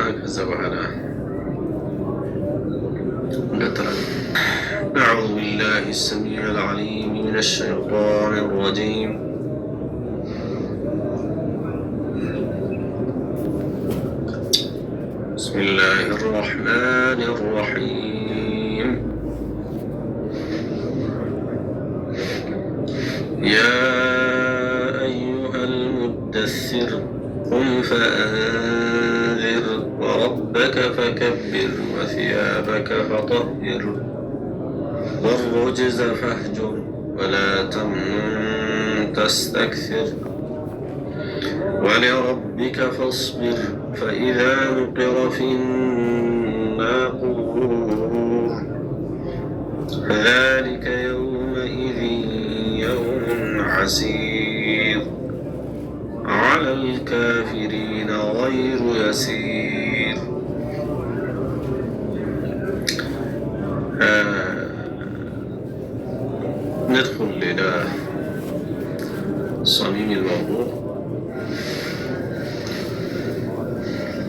كذا وعلا أعوذ بالله السميع العليم من الشيطان الرجيم. بسم الله الرحمن الرحيم. يا أيها المدثر قم فأنذر وربك فكبر وثيابك فطهر والرجز فاهجر ولا تمنن تستكثر ولربك فاصبر فإذا نقر في الناقور فذلك يومئذ يوم عسير على الكافرين غير يسير. ندخل إلى صميم الموضوع.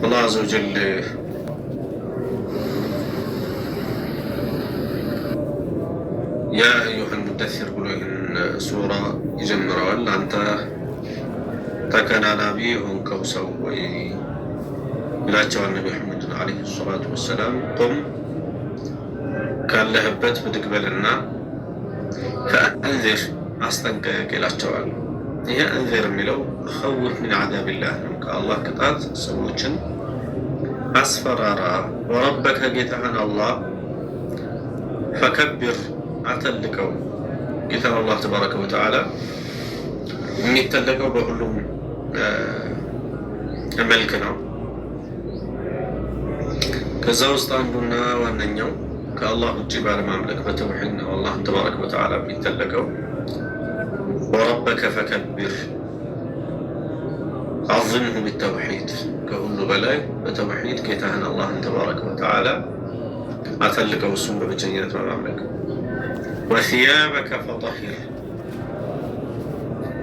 الله عز وجل يا أيها المدثر ብሎ ሱራ ይጀምረዋል። አንተ ተከናናቢ ሆንከው ሰው ወይ ይላቸዋል ነቢ መሐመድን ዓለይሂ ሰላቱ ወሰላም። ቁም ካለህበት ብድግ በልና ፈአንዚር አስጠንቀቅ ይላቸዋል። ይሄ አንዚር የሚለው ኸውፍ ሚን ዐዛቢላህ ነው፣ ከአላህ ቅጣት ሰዎችን አስፈራራ። ወረበከ ጌታህን አላህ ፈከብር አተልቀው። ጌታን አላህ ተባረከ ወተዓላ የሚተለቀው በሁሉም መልክ ነው። ከዛ ውስጥ አንዱና ዋነኛው ከአላህ ውጭ ባለማምለክ በተውሒድ ነው አላህን ተባረከ ወተዓላ የሚተለቀው። ወረበከ ፈከብር አዝምሁ ቢተውሒድ፣ ከሁሉ በላይ በተውሒድ ጌታህን አላህን ተባረከ ወተዓላ አተልቀው፣ እሱም በብቸኝነት በማምለክ። ወሲያበከ ፈጠሂር፣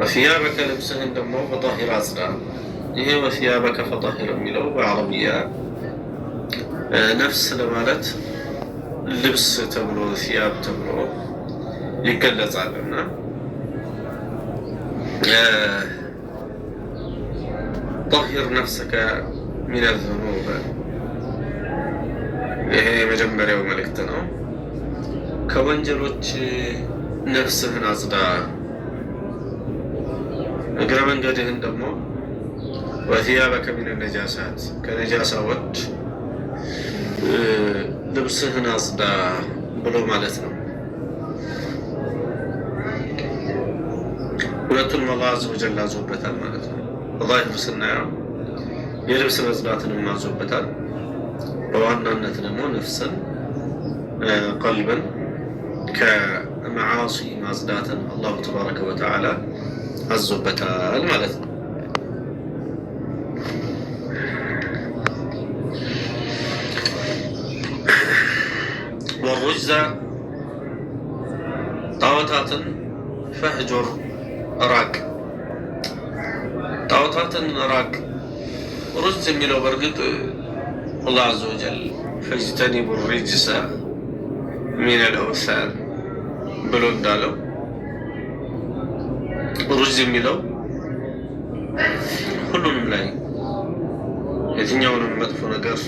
ወሲያበከ ልብስህን ደግሞ ፈጠሂር አጽዳ። ይሄ ወሲያበከ ፈጠሂር የሚለው በአረብያ ነፍስ ለማለት ልብስ ተብሎ ሲያብ ተብሎ ይገለጻልና ጠሂር ነፍሰከ ሚነ ዙኑብ፣ ይሄ የመጀመሪያው መልእክት ነው። ከወንጀሎች ነፍስህን አጽዳ። እግረ መንገድህን ደግሞ ወሲያበከ ሚነ ነጃሳት፣ ከነጃሳዎች ልብስህን አጽዳ ብሎ ማለት ነው። ሁለቱን አላህ ዐዘ ወጀል አዞበታል ማለት ነው። ዛሂር ስናየው የልብስ መጽዳትንም አዞበታል። በዋናነት ደግሞ ነፍስን ቀልብን ከመዓሲ ማጽዳትን አላሁ ተባረከ ወተዓላ አዞበታል ማለት ነው። ወሩጅዘ ጣዖታትን ፈህጁር ራቅ፣ ጣዖታትን ራቅ። ሩጅዝ የሚለው በእርግጥ አላህ ዐዘ ወጀል ፈጅተኒቡ ሪጅሰ ሚነል አውሳን ብሎ እንዳለው ሩጅዝ የሚለው ሁሉንም ላይ የትኛውንም መጥፎ ነገር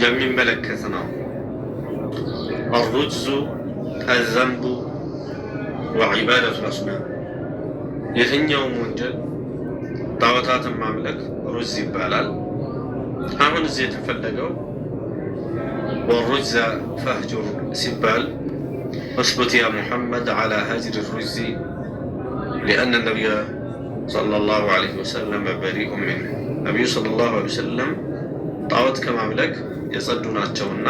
የሚመለከት ነው። አርሩጅዙ አዘንቡ ወዒባደቱ አስናም፣ የትኛውም ወንጀል ጣዖታትን ማምለክ ሩጅዝ ይባላል። አሁን እዚህ የተፈለገው ወሩጅዘ ፈህጁር ሲባል እስቡት ያ ሙሐመድ ዐላ ሀጅር ሩጅዚ ሊአነ ነቢየ ሰለላሁ ዐለይሂ ወሰለም በሪኡ ሚን፣ ነቢዩ ሰለላሁ ዐለይሂ ወሰለም ጣዖት ከማምለክ የጸዱ ናቸውና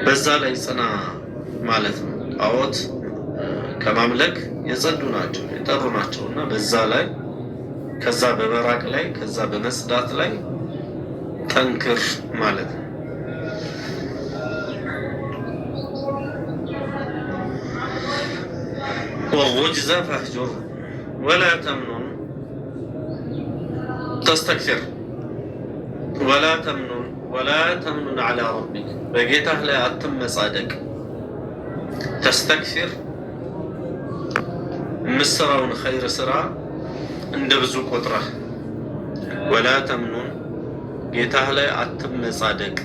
በዛ ላይ ጽና ማለት ነው። ጣዖት ከማምለክ የጸዱ ናቸው የጠሩ ናቸውና በዛ ላይ ከዛ በመራቅ ላይ ከዛ በመጽዳት ላይ ጠንክር ማለት ነው። ወሩጅዘ ፈህጁር ወላ ተምኑን ተስተክፊር ወላ ተምኑን ዐላ ረቢክ በጌታህ ላይ አትመጻደቅ። ተስተክፊር የምትሰራውን ኸይር ስራ እንደ ብዙ ቆጥረህ፣ ወላ ተምኑን ጌታህ ላይ አትመጻደቅ።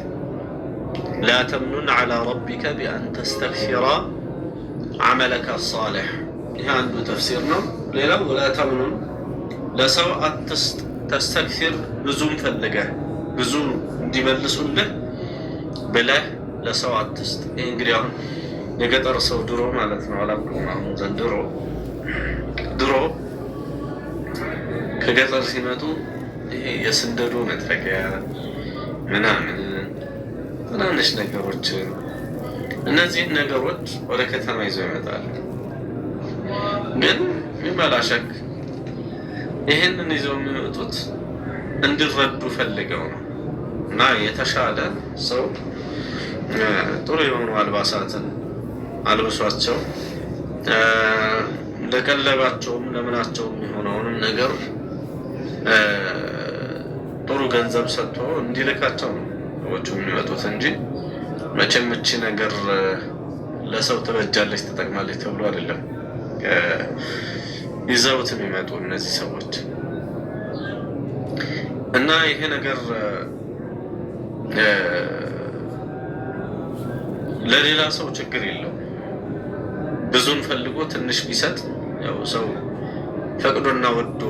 ላ ተምኑን ዐላ ረቢከ ቢአን ተስተክፊራ ዐመለከ ሳሊሕ። ይህ አንዱ ተፍሲር ነው። ሌላው ወላ ተምኑን ለሰው አትስጥ፣ ተስተክፊር ብዙም ፈልገህ ብዙ እንዲመልሱልህ ብለህ ለሰው አትስጥ። ይህ እንግዲህ አሁን የገጠር ሰው ድሮ ማለት ነው፣ አላውቅም አሁን ዘንድሮ። ድሮ ከገጠር ሲመጡ ይሄ የስንደዶ መጥረጊያ ምናምን ትናንሽ ነገሮች፣ እነዚህን ነገሮች ወደ ከተማ ይዘው ይመጣሉ። ግን የሚመላሸክ ይህንን ይዘው የሚመጡት እንዲረዱ ፈልገው ነው። እና የተሻለ ሰው ጥሩ የሆኑ አልባሳትን አልብሷቸው ለቀለባቸውም ለምናቸውም የሆነውንም ነገር ጥሩ ገንዘብ ሰጥቶ እንዲልካቸው ነው ሰዎቹ የሚመጡት እንጂ መቼም እቺ ነገር ለሰው ትበጃለች ትጠቅማለች ተብሎ አይደለም ይዘውት የሚመጡ እነዚህ ሰዎች። እና ይሄ ነገር ለሌላ ሰው ችግር የለው፣ ብዙን ፈልጎ ትንሽ ቢሰጥ ያው ሰው ፈቅዶና ወዶ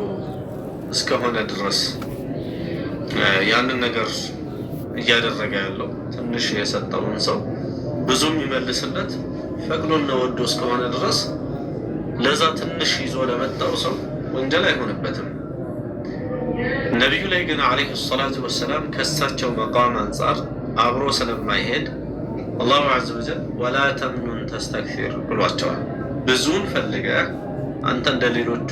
እስከሆነ ድረስ ያንን ነገር እያደረገ ያለው ትንሽ የሰጠውን ሰው ብዙም ይመልስለት ፈቅዶና ወዶ እስከሆነ ድረስ ለዛ ትንሽ ይዞ ለመጣው ሰው ወንጀል አይሆንበትም። ነቢዩ ላይ ግን ዓለይሂ ሰላቱ ወሰላም ከሳቸው መቃም አንጻር አብሮ ስለማይሄድ አላሁ ዐዘ ወጀል ወላ ተምኑን ተስተክፊር ብሏቸዋል። ብዙን ፈልገህ አንተ እንደ ሌሎቹ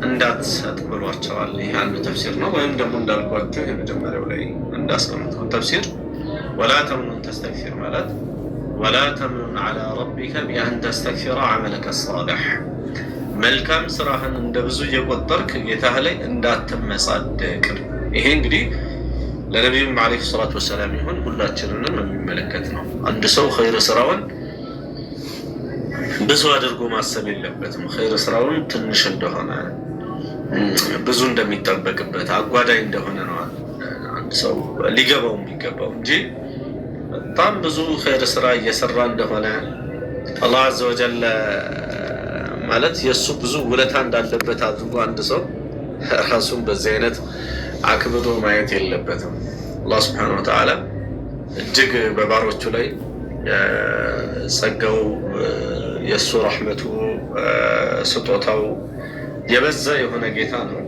እንዳትሰጥ ብሏቸዋል። ይህ አንዱ ተፍሲር ነው። ወይም ደግሞ እንዳልኳቸው የመጀመሪያው ላይ እንዳስቀምጠው ተፍሲር ወላ ተምኑን ተስተክፊር ማለት ወላ ተምኑን ዐላ ረቢከ ቢአን ተስተክፊረ ዐመለከ ሳሊሕ፣ መልካም ስራህን እንደ ብዙ እየቆጠርክ ጌታህ ላይ እንዳትመጻደቅ። ይሄ እንግዲህ ለነቢዩም ዓለይሂ ሰላቱ ወሰላም ይሁን ሁላችንንም የሚመለከት ነው። አንድ ሰው ኸይር ስራውን ብዙ አድርጎ ማሰብ የለበትም። ኸይር ስራውን ትንሽ እንደሆነ ብዙ እንደሚጠበቅበት አጓዳኝ እንደሆነ ነው አንድ ሰው ሊገባው የሚገባው እንጂ በጣም ብዙ ኸይር ስራ እየሰራ እንደሆነ አላህ ዐዘ ወጀል ማለት የእሱ ብዙ ውለታ እንዳለበት አድርጎ አንድ ሰው ራሱን በዚህ አይነት አክብዶ ማየት የለበትም። አላህ ሱብሓነሁ ወተዓላ እጅግ በባሮቹ ላይ ጸጋው የእሱ ረሕመቱ ስጦታው የበዛ የሆነ ጌታ ነው።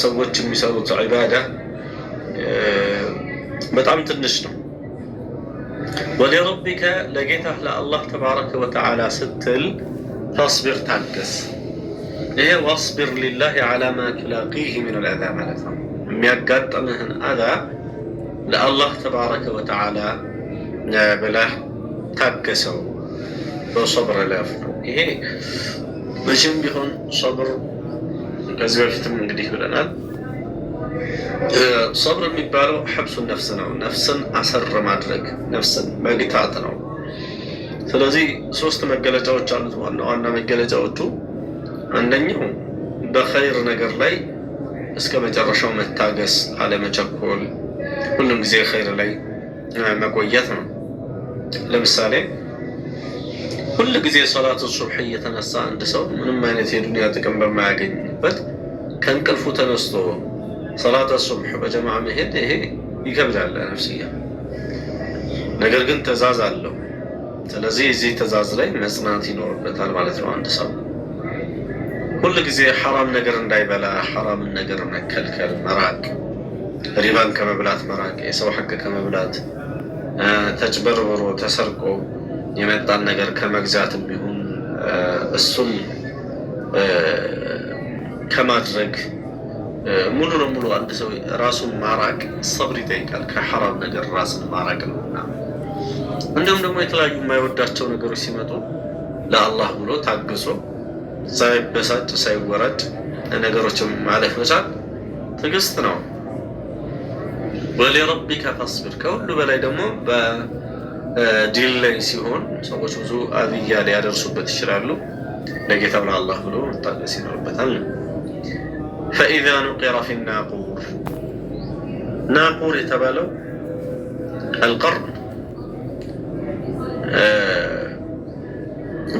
ሰዎች የሚሰሩት ዒባዳ በጣም ትንሽ ነው። ወሊረቢከ ለጌታህ ለአላህ ተባረከ ወተዓላ ስትል ፈስቢር ታገስ። ይሄ ወስቢር ሊላህ ዐላ ማ ቱላቂህ ሚነል አዛ ማለት ነው። የሚያጋጥምህን አዛ ለአላህ ተባረከ ወተዓላ ብለህ ታገሰው። በሰብር ላፍ ነው ይሄ። መቼም ቢሆን ሰብር ከዚህ በፊትም እንግዲህ ብለናል። ሰብር የሚባለው ሐብሱ ነፍስ ነው። ነፍስን አሰር ማድረግ፣ ነፍስን መግታት ነው። ስለዚህ ሶስት መገለጫዎች አሉት። ዋና ዋና መገለጫዎቹ አንደኛው በኸይር ነገር ላይ እስከ መጨረሻው መታገስ፣ አለመቸኮል፣ ሁሉም ጊዜ ኸይር ላይ መቆየት ነው። ለምሳሌ ሁል ጊዜ ሶላቱ ሱብህ እየተነሳ አንድ ሰው ምንም አይነት የዱንያ ጥቅም በማያገኝበት ከእንቅልፉ ተነስቶ ሶላቱ ሱብህ በጀማዓ መሄድ ይሄ ይከብዳል ነፍስያ። ነገር ግን ትእዛዝ አለው። ስለዚህ እዚህ ትእዛዝ ላይ መጽናት ይኖርበታል ማለት ነው። አንድ ሰው ሁል ጊዜ ሐራም ነገር እንዳይበላ፣ ሐራምን ነገር መከልከል፣ መራቅ፣ ሪባን ከመብላት መራቅ፣ የሰው ሐቅ ከመብላት፣ ተጭበርብሮ ተሰርቆ የመጣን ነገር ከመግዛትም ቢሆን እሱን ከማድረግ ሙሉ ለሙሉ አንድ ሰው ራሱን ማራቅ ሰብር ይጠይቃል። ከሐራም ነገር ራስን ማራቅ ነውና እንዲሁም ደግሞ የተለያዩ የማይወዳቸው ነገሮች ሲመጡ ለአላህ ብሎ ታግሶ ሳይበሳጭ ሳይወረድ ነገሮችን ማለፍ መቻል ትዕግስት ነው። ወሊረቢከ ፈስቢር ከሁሉ በላይ ደግሞ በዲል ላይ ሲሆን ሰዎች ብዙ አብያ ሊያደርሱበት ይችላሉ። ለጌታው ለአላህ ብሎ መታገስ ይኖርበታል። ፈኢዛ ኑቂረ ፊ ናቁር ናቁር የተባለው አልቀርን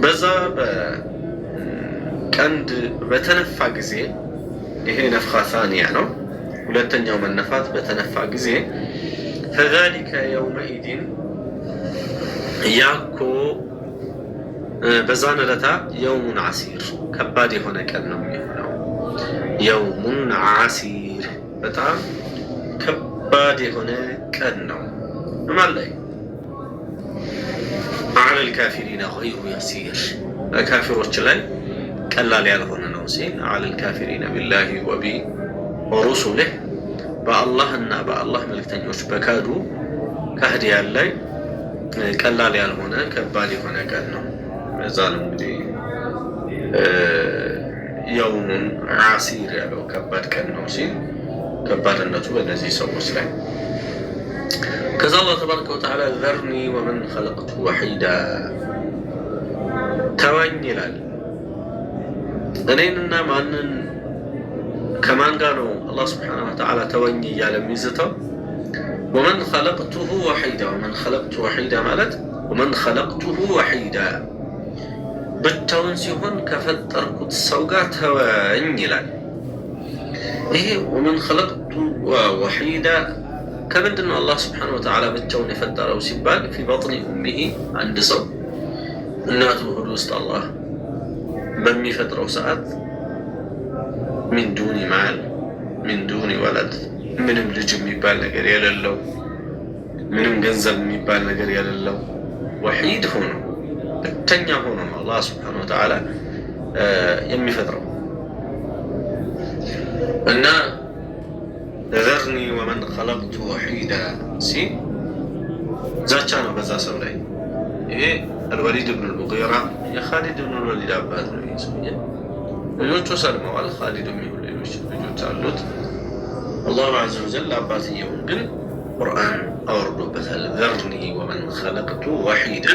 በዛ በቀንድ በተነፋ ጊዜ ይሄ ነፍኻ ሳኒያ ነው። ሁለተኛው መነፋት በተነፋ ጊዜ ፈዛሊከ የውመኢድን ያኮ በዛን ዕለታ የውሙን ዓሲር ከባድ የሆነ ቀን ነው የሚሆነው። የውሙን ዓሲር በጣም ከባድ የሆነ ቀን ነው ማለት ላይ አለል ካፊሪነ ገይሩ የሲር ካፊሮች ላይ ቀላል ያልሆነ ነው ሲል አለል ካፊሪነ ቢላሂ ወሩሱሊህ በአላህ እና በአላህ መልክተኞች በካዱ ካህዲያን ላይ ቀላል ያልሆነ ከባድ የሆነ ቀን ነው። እዛ ነው እንግዲህ የውሙን ዓሲር ያለው ከባድ ቀን ነው ሲል ከባድነቱ በእነዚህ ሰዎች ላይ ከዛ አላህ ተባረከ ወተዓላ ዘርኒ ወመን ኸለቅቱ ወሒዳ ተወኝ ይላል። እኔንና ማንን ከማን ጋር ነው አላህ ስብሓነሁ ወተዓላ ተወኝ እያለ የሚዝተው? ወመን ኸለቅቱሁ ወሒዳ ወመን ኸለቅቱ ወሒዳ ማለት ወመን ኸለቅቱሁ ወሒዳ ብቻውን ሲሆን ከፈጠርኩት ሰው ጋር ተወኝ ይላል። ይሄ ወመን ኸለቅቱ ወሒዳ ከምንድን ነው አላህ ስብሓነሁ ወተዓላ ብቻውን የፈጠረው ሲባል ፊ በጥኒ ኡሚሂ አንድ ሰው እናቱ ሆድ ውስጥ አላህ በሚፈጥረው ሰዓት ሚን ዱኒ ማል ሚን ዱኒ ወለድ ምንም ልጅ የሚባል ነገር የሌለው ምንም ገንዘብ የሚባል ነገር የሌለው ወሒድ ሆኖ ብቸኛ ሆኖ ነው አላህ ስብሓነሁ ወተዓላ የሚፈጥረው እና ዘርኒ ወመን ኸለቅቱ ወሒዳ ሲል ዛቻ ነው በዛ ሰው ላይ። ይሄ አልወሊድ ብን ልሙጊራ የኻሊድ ብን ልወሊድ አባት ነው። ይህ ሰውዬ ልጆቹ ሰልመዋል። ኻሊድ የሚሆን ሌሎች ልጆች አሉት። አላሁ ዐዘ ወጀል አባትየውን ግን ቁርአን አወርዶበታል። ዘርኒ ወመን ኸለቅቱ ወሒዳ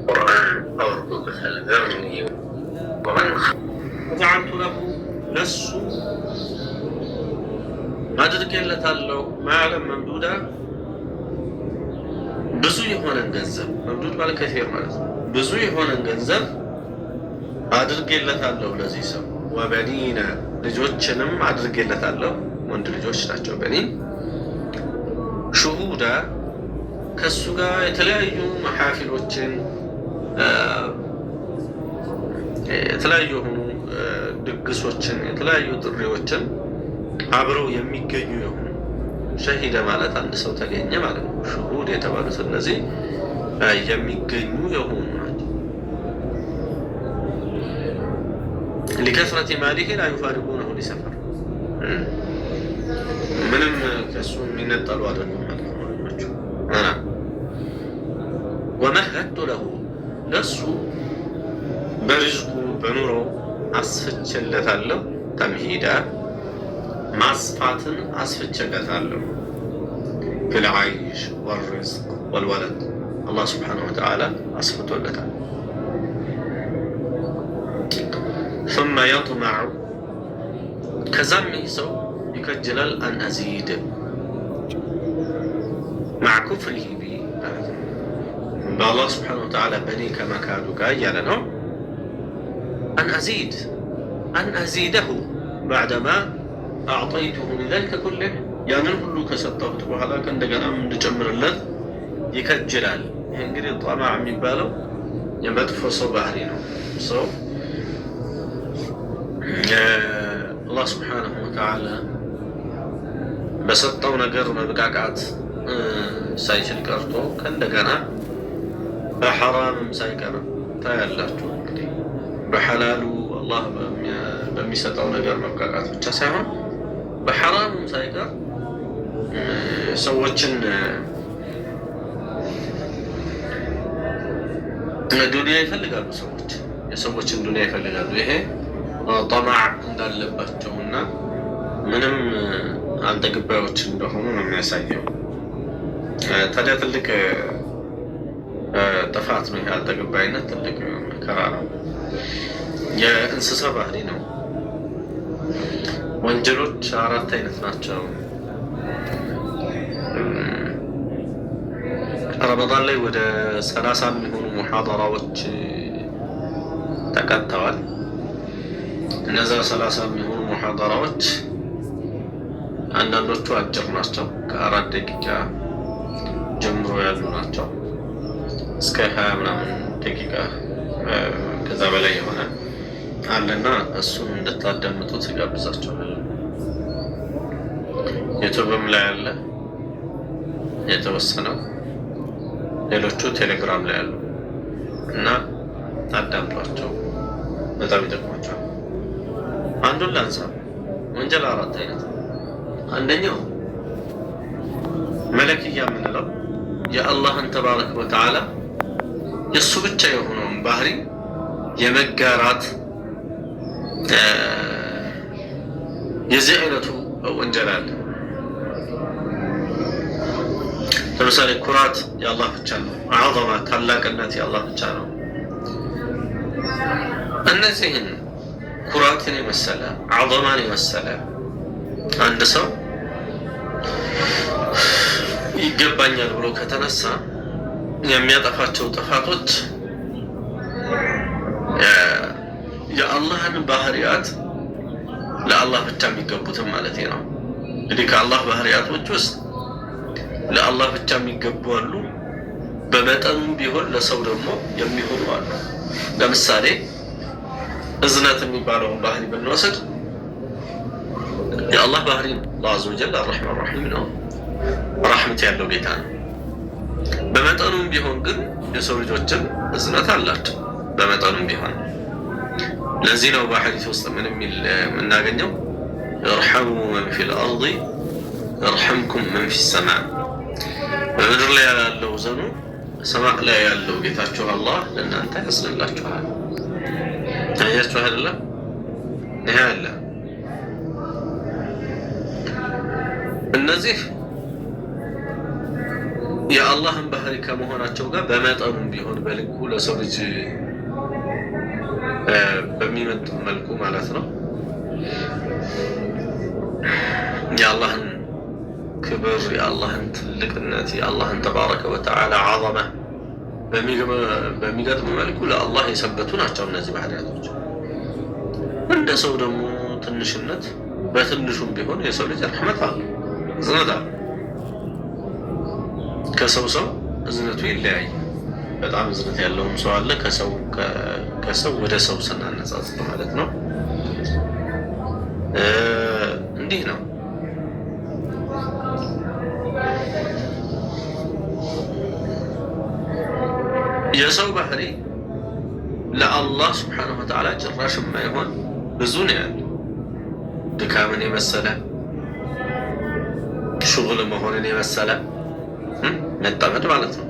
ቁርአን አወርዶበታል። ዘርኒ ወመን ወጀዐልቱ ለሁ ለሱ አድርጌለታለሁ ማዕለም መምዱዳ ብዙ የሆነን ገንዘብ መምዱድ ማለት ከፊር ማለት ነው። ብዙ የሆነን ገንዘብ አድርጌለታለሁ ለዚህ ሰው። ወበኒና ልጆችንም አድርጌለታለሁ፣ ወንድ ልጆች ናቸው በኒን። ሹሁዳ ከሱ ጋር የተለያዩ መሐፊሎችን የተለያዩ የሆኑ ድግሶችን የተለያዩ ጥሪዎችን አብረው የሚገኙ የሆኑ ሸሂደ ማለት አንድ ሰው ተገኘ ማለት ነው። ሹሁድ የተባሉት እነዚህ የሚገኙ የሆኑ ናቸው። ሊከስረቲ ማሊሂ ላ ዩፋሪቁነሁ ሊሰፈር ምንም ከሱ የሚነጠሉ አይደሉም ማለት ነው ልጆቹ። ወመሀድቱ ለሁ ለሱ በሪዝቁ በኑሮው አስፍቼለታለሁ ተምሂዳ ማስፋትን አስፍቼለታለሁ። ፊልዓይሽ ወልሪዝቅ ወልወለድ አላህ ስብሓነሁ ወተዓላ አስፍቶለታል። ሱመ የጥመዑ ከዛም ይህ ሰው ይከጅላል አን አዚድ ማዕ ኩፍሪሂ ቢ በአላህ ስብሓነሁ ወተዓላ በእኔ ከመካዱ ጋር እያለ ነው። አን አዚደሁ ባዕደማ አዕጠይቱሁ ሊዛሊከ ኩሊህ ያንን ሁሉ ከሰጠሁት በኋላ ከእንደገና እንድጨምርለት ይከጅላል። ይህ እንግዲህ ጠማዕ የሚባለው የመጥፎ ሰው ባህሪ ነው። ሰው አላህ ስብሓነሁ ወተዓላ በሰጠው ነገር መብቃቃት ሳይችል ቀርቶ ከእንደገና በሐራምም ሳይቀር ታያላችሁ። እንግዲህ በሐላሉ አላህ በሚሰጠው ነገር መብቃቃት ብቻ ሳይሆን በሐራሙም ሳይቀር ሰዎችን ዱንያ ይፈልጋሉ። ሰዎች የሰዎችን ዱንያ ይፈልጋሉ። ይሄ ጠማዕ እንዳለባቸውና ምንም አልተገባዮች እንደሆኑ ነው የሚያሳየው። ታዲያ ትልቅ ጥፋት ነው። ያልተገባይነት ትልቅ መከራ ነው። የእንስሳ ባህሪ ነው። ወንጀሎች 4 አይነት ናቸው። ረመዳን ላይ ወደ 30 የሚሆኑ ሙሐደራዎች ተቀጥተዋል። እነዛ 30 የሚሆኑ ሙሐደራዎች አንዳንዶቹ አጭር ናቸው፣ ከ4 ደቂቃ ጀምሮ ያሉ ናቸው እስከ 20 ምናምን ደቂቃ ከዛ በላይ የሆነ አለና እሱን እንድታዳምጡት ጋብዛችኋለሁ። ዩቲዩብም ላይ አለ የተወሰነው፣ ሌሎቹ ቴሌግራም ላይ አሉ እና አዳምጧቸው፣ በጣም ይጠቅሟቸዋል። አንዱን ላንሳ። ወንጀል 4 አይነት ነው። አንደኛው መለክያ የምንለው የአላህን ተባረከ ወተዓላ የእሱ ብቻ የሆነውን ባህሪ የመጋራት የዚህ አይነቱ ወንጀል አለ። ለምሳሌ ኩራት የአላህ ብቻ ነው። አዕዘማ ታላቅነት የአላህ ብቻ ነው። እነዚህን ኩራትን የመሰለ አዕዘማን የመሰለ አንድ ሰው ይገባኛል ብሎ ከተነሳ የሚያጠፋቸው ጥፋቶች የአላህን ባህሪያት ለአላህ ብቻ የሚገቡትም ማለት ነው። እንግዲህ ከአላህ ባህሪያቶች ውስጥ ለአላህ ብቻ የሚገቡ አሉ፣ በመጠኑም ቢሆን ለሰው ደግሞ የሚሆኑ አሉ። ለምሳሌ እዝነት የሚባለውን ባህሪ ብንወስድ የአላህ ባህሪ ነው። አላህ ዐዘ ወጀል አርረሕማን ረሒም ነው፣ ረሕመት ያለው ጌታ ነው። በመጠኑም ቢሆን ግን የሰው ልጆችም እዝነት አላቸው፣ በመጠኑም ቢሆን። ለዚህ ነው በሐዲስ ውስጥ ምን የሚል የምናገኘው እርሐሙ መን ፊል አርዲ እርሐምኩም መን ፊ ሰማዕ። በምድር ላይ ያለው ዘኑ ሰማዕ ላይ ያለው ጌታችሁ አላህ ለእናንተ ያዝንላችኋል። ታያችሁ አይደለም? ይሄ አለ። እነዚህ የአላህን ባህሪ ከመሆናቸው ጋር በመጠኑም ቢሆን በልኩ ለሰው ልጅ በሚመጥን መልኩ ማለት ነው የአላህን ክብር፣ የአላህን ትልቅነት፣ የአላህን ተባረከ ወተዓላ ዐዘማ በሚገጥም መልኩ ለአላህ የሰበቱ ናቸው እነዚህ ባህሪያቶች። እንደ ሰው ደግሞ ትንሽነት በትንሹም ቢሆን የሰው ልጅ ረሕመት አለ፣ እዝነት አለ። ከሰው ሰው እዝነቱ ይለያይ። በጣም እዝነት ያለውም ሰው አለ፣ ከሰው ወደ ሰው ስናነጻጽር ማለት ነው። እንዲህ ነው። የሰው ባህሪ ለአላህ ስብሓነሁ ወተዓላ ጭራሽ የማይሆን ብዙ ነው ያለው። ድካምን የመሰለ ሽጉል መሆንን የመሰለ መጠመድ ማለት ነው።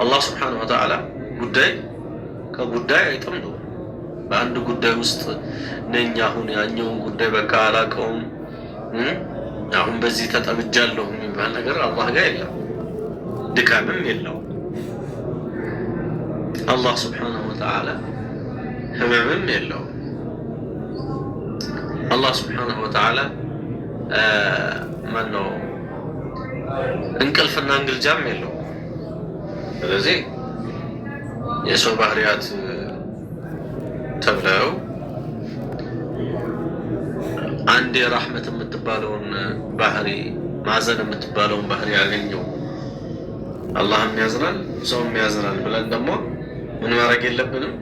አላህ ስብሓነሁ ወተዓላ ጉዳይ ከጉዳይ አይጠምዱ። በአንድ ጉዳይ ውስጥ ነኝ አሁን ያኛውን ጉዳይ በቃ አላውቀውም፣ አሁን በዚህ ተጠምጃለሁ የሚባል ነገር አላህ ጋር የለም። ድካምም የለውም። አላህ ስብሓነሁ ወተዓላ ህመምም የለውም። አላህ ስብሓነሁ ወተዓላ ማነው እንቅልፍና እንግልጃም የለውም። ስለዚህ የሰው ባህሪያት ተብለው አንድ የራህመት የምትባለውን ባህሪ፣ ማዘን የምትባለውን ባህሪ ያገኘው አላህም ያዝናል ሰውም ያዝናል ብለን ደግሞ ምን ማድረግ የለብንም።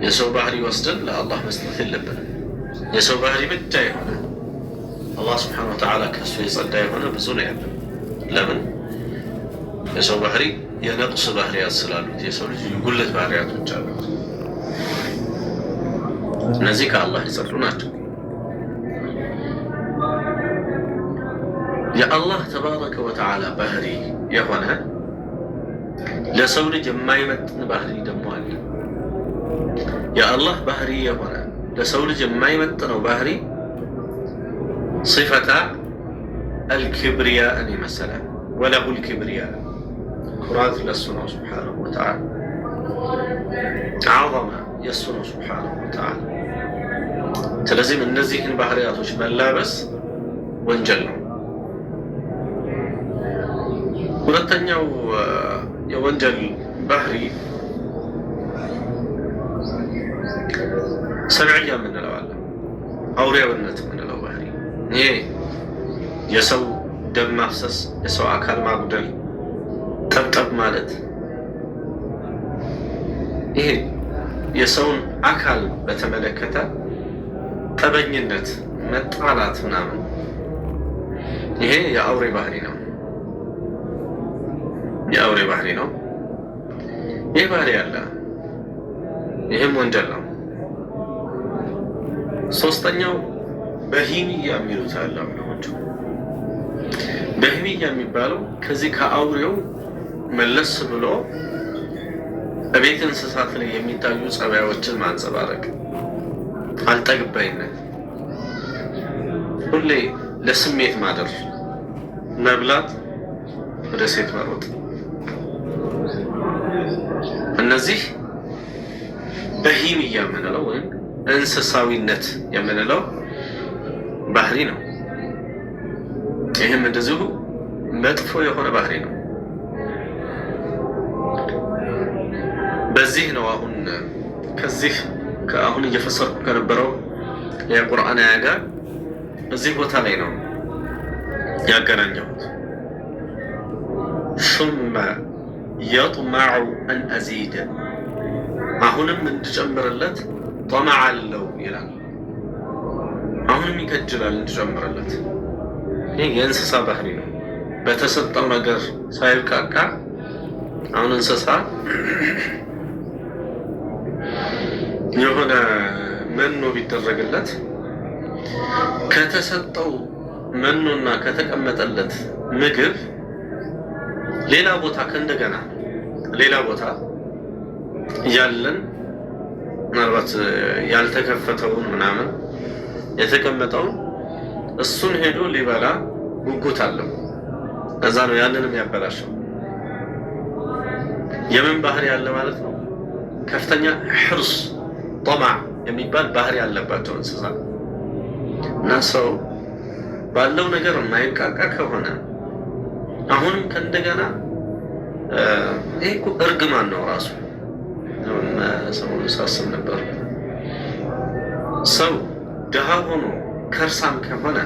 የሰው ባህሪ ወስደን ለአላህ መስጠት የለብንም። የሰው ባህሪ ብቻ የሆነ አላህ ስብሓነሁ ወተዓላ ከእሱ የጸዳ የሆነ ብዙ ነው ያለን። ለምን? የሰው ባህሪ የነቅስ ባህሪያት ስላሉት፣ የሰው ልጅ የጉለት ባህሪያቶች አሉት። እነዚህ ከአላህ የጸዱ ናቸው። የአላህ ተባረከ ወተዓላ ባህሪ የሆነ ለሰው ልጅ የማይመጥን ባህሪ ደግሞ አለ። የአላህ ባህሪ የሆነ ለሰው ልጅ የማይመጥነው ባህሪ صفة الكبرياء مثلا وله الكبرياء كرات للسنة سبحانه وتعالى عظمة يسنه سبحانه وتعالى تلزم النزيه بحريات من لابس وانجلنا ሁለተኛው የወንጀል ባህሪ ሰብዕያ የምንለው አለ። አውሬያዊነት የምንለው ባህሪ ይሄ የሰው ደም ማፍሰስ፣ የሰው አካል ማጉደል፣ ጠብጠብ ማለት ይሄ የሰውን አካል በተመለከተ ጠበኝነት፣ መጣላት ምናምን ይሄ የአውሬ ባህሪ ነው። የአውሬ ባህሪ ነው። ይህ ባህሪ አለ። ይህም ወንጀል ነው። ሶስተኛው በሂሚያ የሚሉት አለ። በሂሚያ የሚባለው ከዚህ ከአውሬው መለስ ብሎ በቤት እንስሳት ላይ የሚታዩ ጸባዮችን ማንጸባረቅ፣ አልጠግባይነት፣ ሁሌ ለስሜት ማደር፣ መብላት፣ ወደ ሴት መሮጥ እነዚህ በሂሚያ የምንለው ወይም እንስሳዊነት የምንለው ባህሪ ነው። ይህም እንደዚሁ መጥፎ የሆነ ባህሪ ነው። በዚህ ነው አሁን እየፈሰርኩ ከነበረው የቁርአን አያ ጋር እዚህ ቦታ ላይ ነው ያገናኘሁት። ثم يطمع أن أزيد አሁንም እንድጨምርለት طمع አለው ይላል። አሁንም ይከጅላል እንድጨምርለት። ይህ የእንስሳ ባህሪ ነው። በተሰጠው ነገር ሳይብቃቃ አሁን እንስሳ የሆነ መኖ ቢደረግለት ከተሰጠው መኖና ከተቀመጠለት ምግብ ሌላ ቦታ ከእንደገና ሌላ ቦታ ያለን ምናልባት ያልተከፈተውን ምናምን የተቀመጠውን እሱን ሄዶ ሊበላ ጉጉት አለው። እዛ ነው ያንንም ያበላሸው። የምን ባህሪ ያለ ማለት ነው? ከፍተኛ ሕርስ ጠማዕ የሚባል ባህሪ ያለባቸው እንስሳ እና ሰው ባለው ነገር የማይቃቃ ከሆነ አሁንም ከእንደገና ይሄ እኮ እርግማን ነው ራሱ። ሰሞኑን ሳስብ ነበር ሰው ድሃ ሆኖ ከርሳም ከሆነ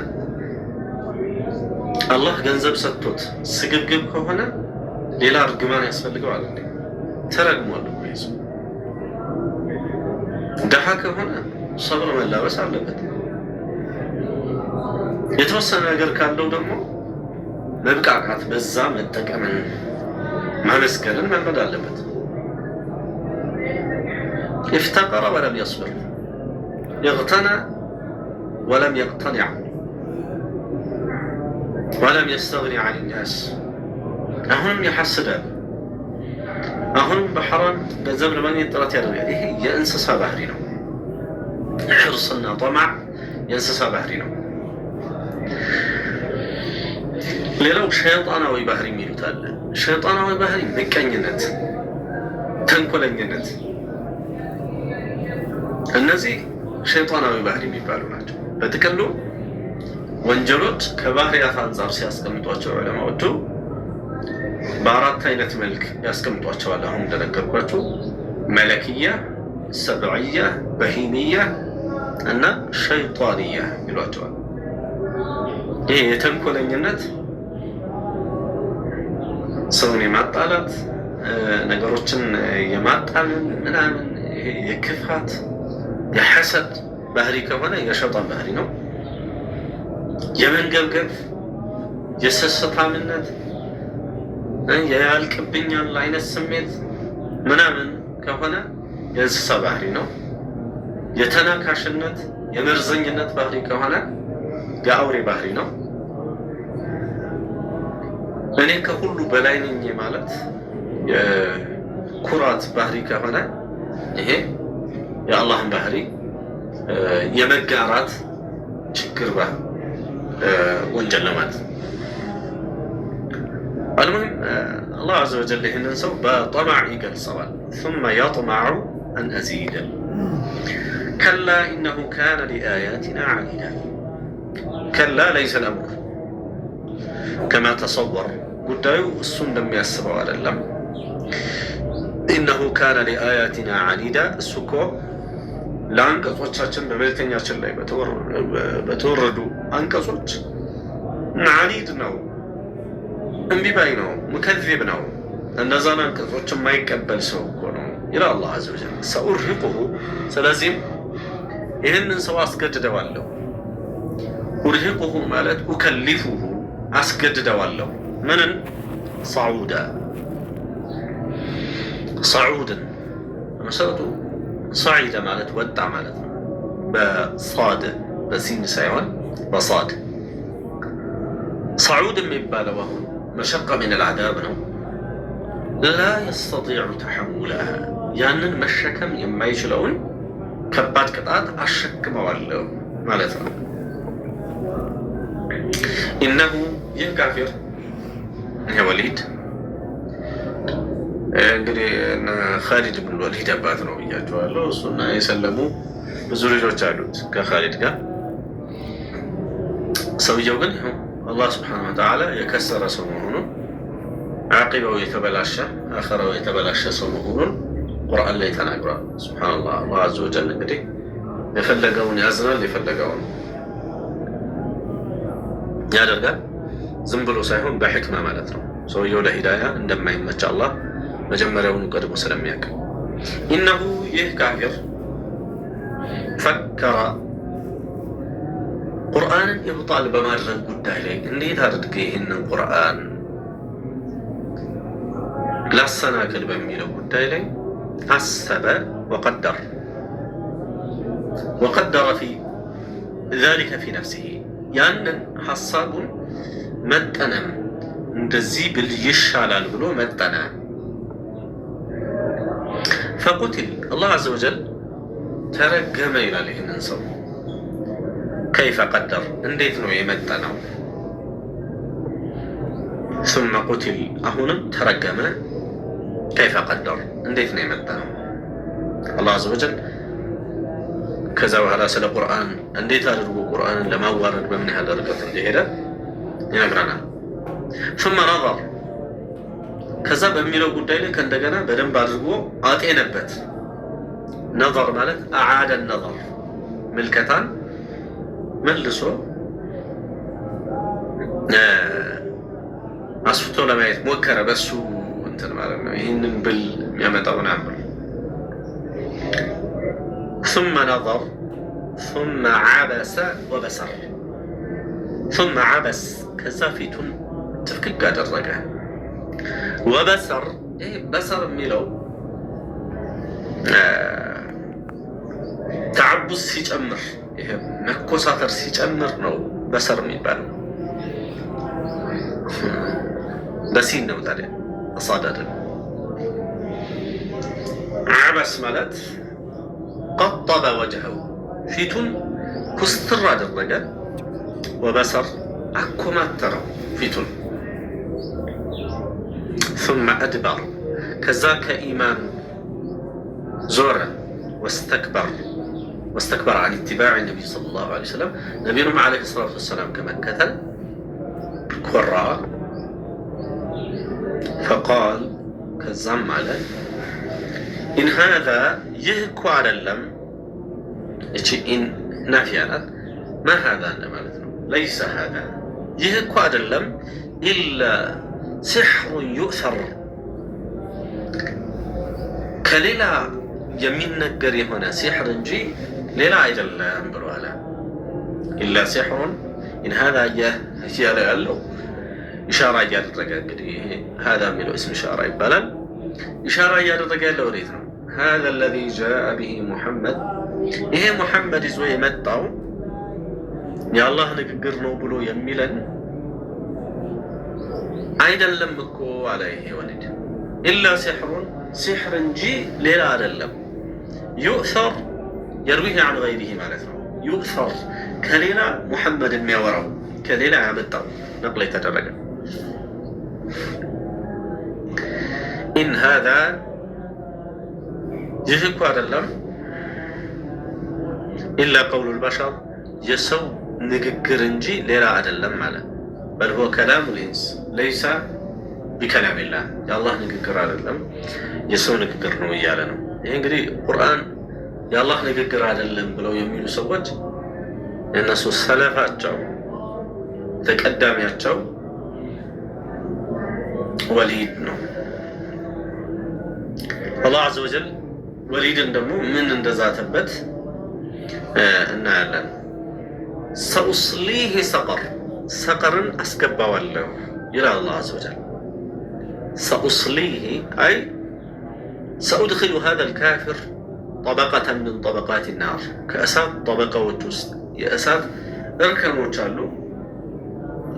አላህ ገንዘብ ሰጥቶት ስግብግብ ከሆነ ሌላ እርግማን ያስፈልገዋል እንዴ? ተረግሟል እኮ ይዞ። ድሃ ከሆነ ሰብር መላበስ አለበት። የተወሰነ ነገር ካለው ደግሞ መብቃቃት፣ በዛ መጠቀምን ማመስገንን መልመድ አለበት። افتقر ولم يصبر اغتنى ولم يقتنع ولم يستغني عن الناس አሁንም ያሐስዳል። አሁንም በሐራም ገንዘብ ለማግኘት ጥረት ያደርጋል። ይሄ የእንስሳ ባህሪ ነው። ሕርስና ጠማዕ የእንስሳ ባህሪ ነው። ሌላው ሸይጣናዊ ባህሪ የሚሉት አለ። ሸይጣናዊ ባህሪ ምቀኝነት፣ ተንኮለኝነት፣ እነዚህ ሸይጣናዊ ባህሪ የሚባሉ ናቸው። በጥቅሉ ወንጀሎች ከባህሪያት አንጻር ሲያስቀምጧቸው ዑለማዎቹ በአራት አይነት መልክ ያስቀምጧቸዋል። አሁን እንደነገርኳቸው መለክያ፣ ሰብዕያ፣ በሂሚያ እና ሸይጣንያ ይሏቸዋል። ይሄ የተንኮለኝነት፣ ሰውን የማጣላት ነገሮችን የማጣልን ምናምን፣ ይሄ የክፋት የሐሰድ ባህሪ ከሆነ የሸይጣን ባህሪ ነው። የመንገብገብ የስስታምነት ያልቅብኛል አይነት ስሜት ምናምን ከሆነ የእንስሳ ባህሪ ነው። የተናካሽነት የመርዘኝነት ባህሪ ከሆነ የአውሬ ባህሪ ነው። እኔ ከሁሉ በላይ ነኝ ማለት የኩራት ባህሪ ከሆነ ይሄ የአላህን ባህሪ የመጋራት ችግር ወንጀል ነው ማለት ነው። المهم الله عز وجل ይህንን ሰው በጠማዕ ይገልጸዋል። ثم يطمع أن أزيد كلا إنه كان لآياتنا عنيدا كلا ليس الأمر كما تصور ጉዳዩ እሱ እንደሚያስበው አይደለም። إنه كان لآياتنا عنيدا እሱ እኮ ለአንቀጾቻችን በመልእክተኛችን ላይ በተወረዱ አንቀጾች ዐኒድ ነው፣ እምቢ ባይ ነው፣ ሙከዚብ ነው። እነዛን አንቀጾች የማይቀበል ሰው እኮ ነው ይላል አላህ ዐዘ ወጀል። ሰኡርሂቁሁ ስለዚህም ይህንን ሰው አስገድደዋለሁ። ኡርሂቁሁ ማለት ኡከሊፉሁ አስገድደዋለሁ። ምንን? ሰዑዳ ሰዑድን መሰረቱ ሰዒደ ማለት ወጣ ማለት ነው። በሳድ በሲን ሳይሆን በሳድ ሰዑድ የሚባለው አሁን መሸቀ ሚን አልዓዛብ ነው። ላ የስተጢዑ ተሐሙለሃ ያንን መሸከም የማይችለውን ከባድ ቅጣት አሸክመዋለሁ ማለት ነው። ኢነሁ ይህ ካፊር ይህ ወሊድ እንግዲህ ኻሊድ ብን ወሊድ አባት ነው ብያቸዋለሁ። እሱና የሰለሙ ብዙ ልጆች አሉት ከኻሊድ ጋር። ሰውየው ግን ይኸው አላህ ስብሓነሁ ወተዓላ የከሰረ ሰው መሆኑን ዓቂባው የተበላሸ አኸራው የተበላሸ ሰው መሆኑን ቁርአን ላይ ተናግሯል። ሱብሓነላህ። አላህ ዐዘ ወጀል እንግዲህ የፈለገውን ያዝናል፣ የፈለገውን ያደርጋል። ዝም ብሎ ሳይሆን በሕክማ ማለት ነው። ሰውየው ለሂዳያ እንደማይመች አላህ መጀመሪያውኑ ቀድሞ ስለሚያውቅ ኢነሁ ይህ ካፊር ፈከረ ቁርአንን ኢብጣል በማድረግ ጉዳይ ላይ እንዴት አድርገ ይህንን ቁርአን ላሰናክል በሚለው ጉዳይ ላይ አሰበ ወቀደረ ፊ ዛሊከ ፊ ነፍሲሂ ያንን ሐሳቡን መጠነም እንደዚህ ብል ይሻላል ብሎ መጠነ። ፈቁትል አላህ ዐዘ ወጀል ተረገመ ይላል ይህንን ሰው። ከይፈ ቀደር እንዴት ነው የመጠነው? ثم قتل አሁንም ተረገመ። ከይፈ ቀደር እንዴት ነው የመጠነው? አላህ ዐዘ ወጀል ከዛ በኋላ ስለ ቁርአን እንዴት አድርጎ ቁርአንን ለማዋረድ በምን ያህል ርቀት እንደሄደ ይነግረናል። ثم نظر ከዛ በሚለው ጉዳይ ላይ ከእንደገና በደንብ አድርጎ አጤነበት። ነظር ማለት አዓደ ነظር ምልከታን መልሶ አስፍቶ ለማየት ሞከረ። በሱ እንትን ማለት ነው ይህንን ብል የሚያመጣውን አምር ثم نظر ثم عبس وبصر ثم عبس ከዛ ፊቱን ትፍክክ አደረገ። ወበሰር በሰር የሚለው ተዓቡስ ሲጨምር ይሄ መኮሳተር ሲጨምር ነው በሰር የሚባለው። በሲን ነው ታዲያ አሳድ አይደለም። ዓበስ ማለት ቀጠበ ወጅሀው ፊቱን ኩስትር አደረገ። ወበሰር አኮማተረው ፊቱን። ثم أدبر ከዛ ከኢማን ዞረ። واستكبر عن اتباع النبي صلى الله عليه وسلم ነቢዩም عليه الصلاة والسلام ከመከተል ኮራ። فقال ከዛም አለ إن هذا ይህ እኮ አይደለም። እቺ ኢን ናፊያ ናት። ما هذا ማለት ነው። ليس هذا ይህ እኮ አይደለም إلا سحر يؤثر ከሌላ የሚነገር የሆነ ሲሕር እንጂ ሌላ አይደለም ብሎ አለ። ኢላ ሲሕሩን ኢን ሃዛ እያለ ያለው ኢሻራ እያደረገ እንግዲህ ይሄ ሃዛ የሚለው እስም ኢሻራ ይባላል። ኢሻራ እያደረገ ያለው ወዴት ነው? ሃዛ አለዚ ጃአ ቢሂ ሙሐመድ ይሄ ሙሐመድ ይዞ የመጣው የአላህ ንግግር ነው ብሎ የሚለን አይደለም እኮ አለ። ይሄ ወሊድ ኢላ ሲሕሩን ሲሕር እንጂ ሌላ አይደለም። ዩእሰር የርዊህ አን ገይሪሂ ማለት ነው። ዩእሰር ከሌላ ሙሐመድ የሚያወራው ከሌላ ያመጣው ነቅል የተደረገ ኢን ሃዛ ይህ እኮ አይደለም ኢላ ቀውሉል በሸር የሰው ንግግር እንጂ ሌላ አይደለም ማለት በል ሁወ ከላሙል ኢንስ ለይሰ ቢከላሚላህ የአላህ ንግግር አይደለም የሰው ንግግር ነው እያለ ነው። ይህ እንግዲህ ቁርአን የአላህ ንግግር አይደለም ብለው የሚሉ ሰዎች የእነሱ ሰለፋቸው ተቀዳሚያቸው ወሊድ ነው። አላህ ዐዘ ወጀል ወሊድን ደግሞ ምን እንደዛተበት እናያለን። ሰኡስሊህ ሰቀር ሰቀርን አስገባዋለሁ ይላል አላህ ዐዘ ወጀል። ሰኡስሊህ አይ ሰኡድኪሉ ሃዛል ካፊር ጠበቀተን ምን ጠበቃት ናር ከእሳት ጠበቃዎች ውስጥ የእሳት እርከኖች አሉ።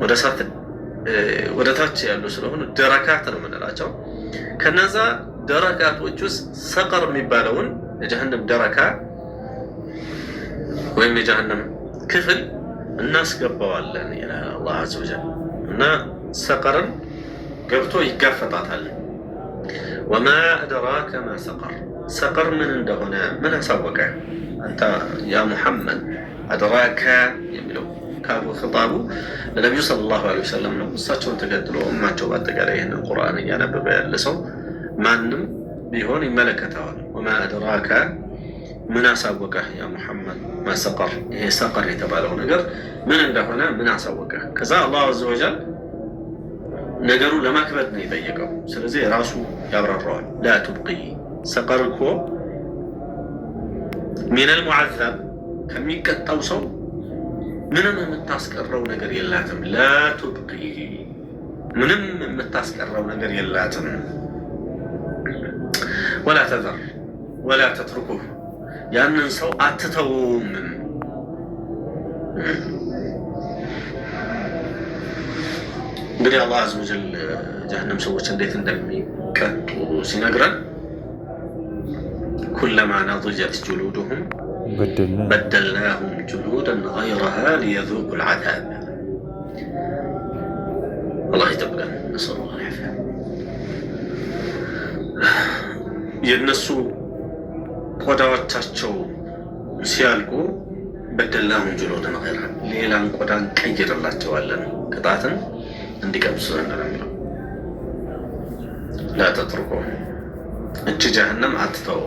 ወደ እሳት ወደ ታች ያሉ ስለሆኑ ደረካት ነው የምንላቸው። ከነዛ ደረካቶች ውስጥ ሰቀር የሚባለውን የጀሃነም ደረካ ወይም የጀሃነም ክፍል እናስገባዋለን ይላል አላህ ዐዘ ወጀል። እና ሰቀርን ገብቶ ይጋፈጣታል። ወማ አድራከ ማ ሰቀር ሰቀር ምን እንደሆነ ምን አሳወቀ አንተ ያ ሙሐመድ። አድራከ የሚለው ካቡ ኺጣቡ ለነቢዩ ሰለላሁ ዐለይሂ ወሰለም ነው። እሳቸውን ተከትሎ እማቸው በአጠቃላይ ይህንን ቁርአን እያነበበ ያለ ሰው ማንም ቢሆን ይመለከተዋል። ወማ አድራከ ምን አሳወቀህ ያ ሙሐመድ ማ ሰቀር ይሄ ሰቀር የተባለው ነገር ምን እንደሆነ ምን አሳወቀህ። ከዛ አላህ ዐዘ ወጀል ነገሩ ለማክበድ ነው የጠየቀው። ስለዚህ ራሱ ያብራራዋል። ላ ቱብቂ ሰቀር እኮ ሚነል ሙዐዘብ ከሚቀጣው ሰው ምንም የምታስቀረው ነገር የላትም። ላ ቱብቂ ምንም የምታስቀረው ነገር የላትም። ወላ ተዘር ወላ ተትርኩህ ያንን ሰው አትተውም። እንግዲህ አላህ ዐዘ ወጀል ጀሀነም ሰዎች እንዴት እንደሚቀጡ ሲነግረን ኩለማ ነضጀት ጁሉድሁም በደልናሁም ጁሉደን ገይረሃ ሊየዙቁል ዐዛብ። አላህ ይጠብቀን። ነስአሉላህ አልዓፊያ። የእነሱ ቆዳዎቻቸው ሲያልቁ በደልናሁም ጁሉደን ገይረሃ ሌላን ቆዳ እንቀይርላቸዋለን ቅጣትን እንዲቀምሱ ዘንድ ነው የሚለው። ላ ተትሩኩ እቺ ጀሀነም አትተው፣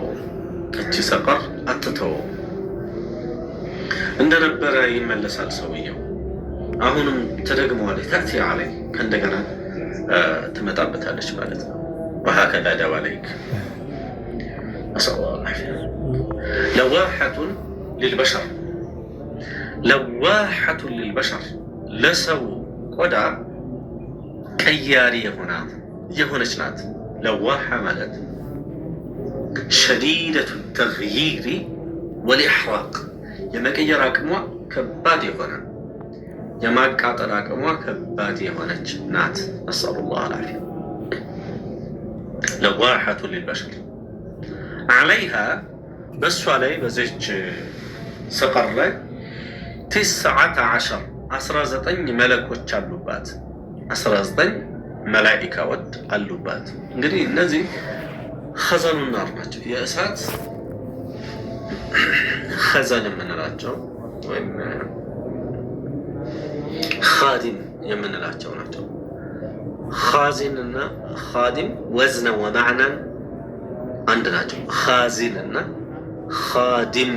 እቺ ሰቀር አትተው። እንደነበረ ይመለሳል ሰውየው። አሁንም ተደግመዋለች። ተእቲ ዐለይክ ከእንደገና ትመጣበታለች ማለት ነው። ወሀከዛ ደዋለይክ ነስአሉላህ አልዓፊያ። ለዋሐቱን ሊልበሸር ለዋሐቱን ሊልበሸር ለሰው ቆዳ ቀያሪ የሆነች ናት። ለዋሐ ማለት ሸዲደቱ ተግይሪ ወልኢሕራቅ የመቀየር አቅሟ ከባድ የሆነ የማቃጠል አቅሟ ከባድ የሆነች ናት። ነስአሉላህ አልዓፊያ። ለዋሐቱ ሊልበሸር ዐለይሃ በእሷ ላይ በዚች ሰቀር ላይ 19 መለኮች አሉባት። 19 መላኢካዎች አሉባት። እንግዲህ እነዚህ ኸዘኑ ናር ናቸው። የእሳት ኸዘን የምንላቸው ወይም ኻዲም የምንላቸው ናቸው። ኻዚን እና ኻዲም ወዝነን ወመዕናን አንድ ናቸው። ኻዚን እና ኻዲም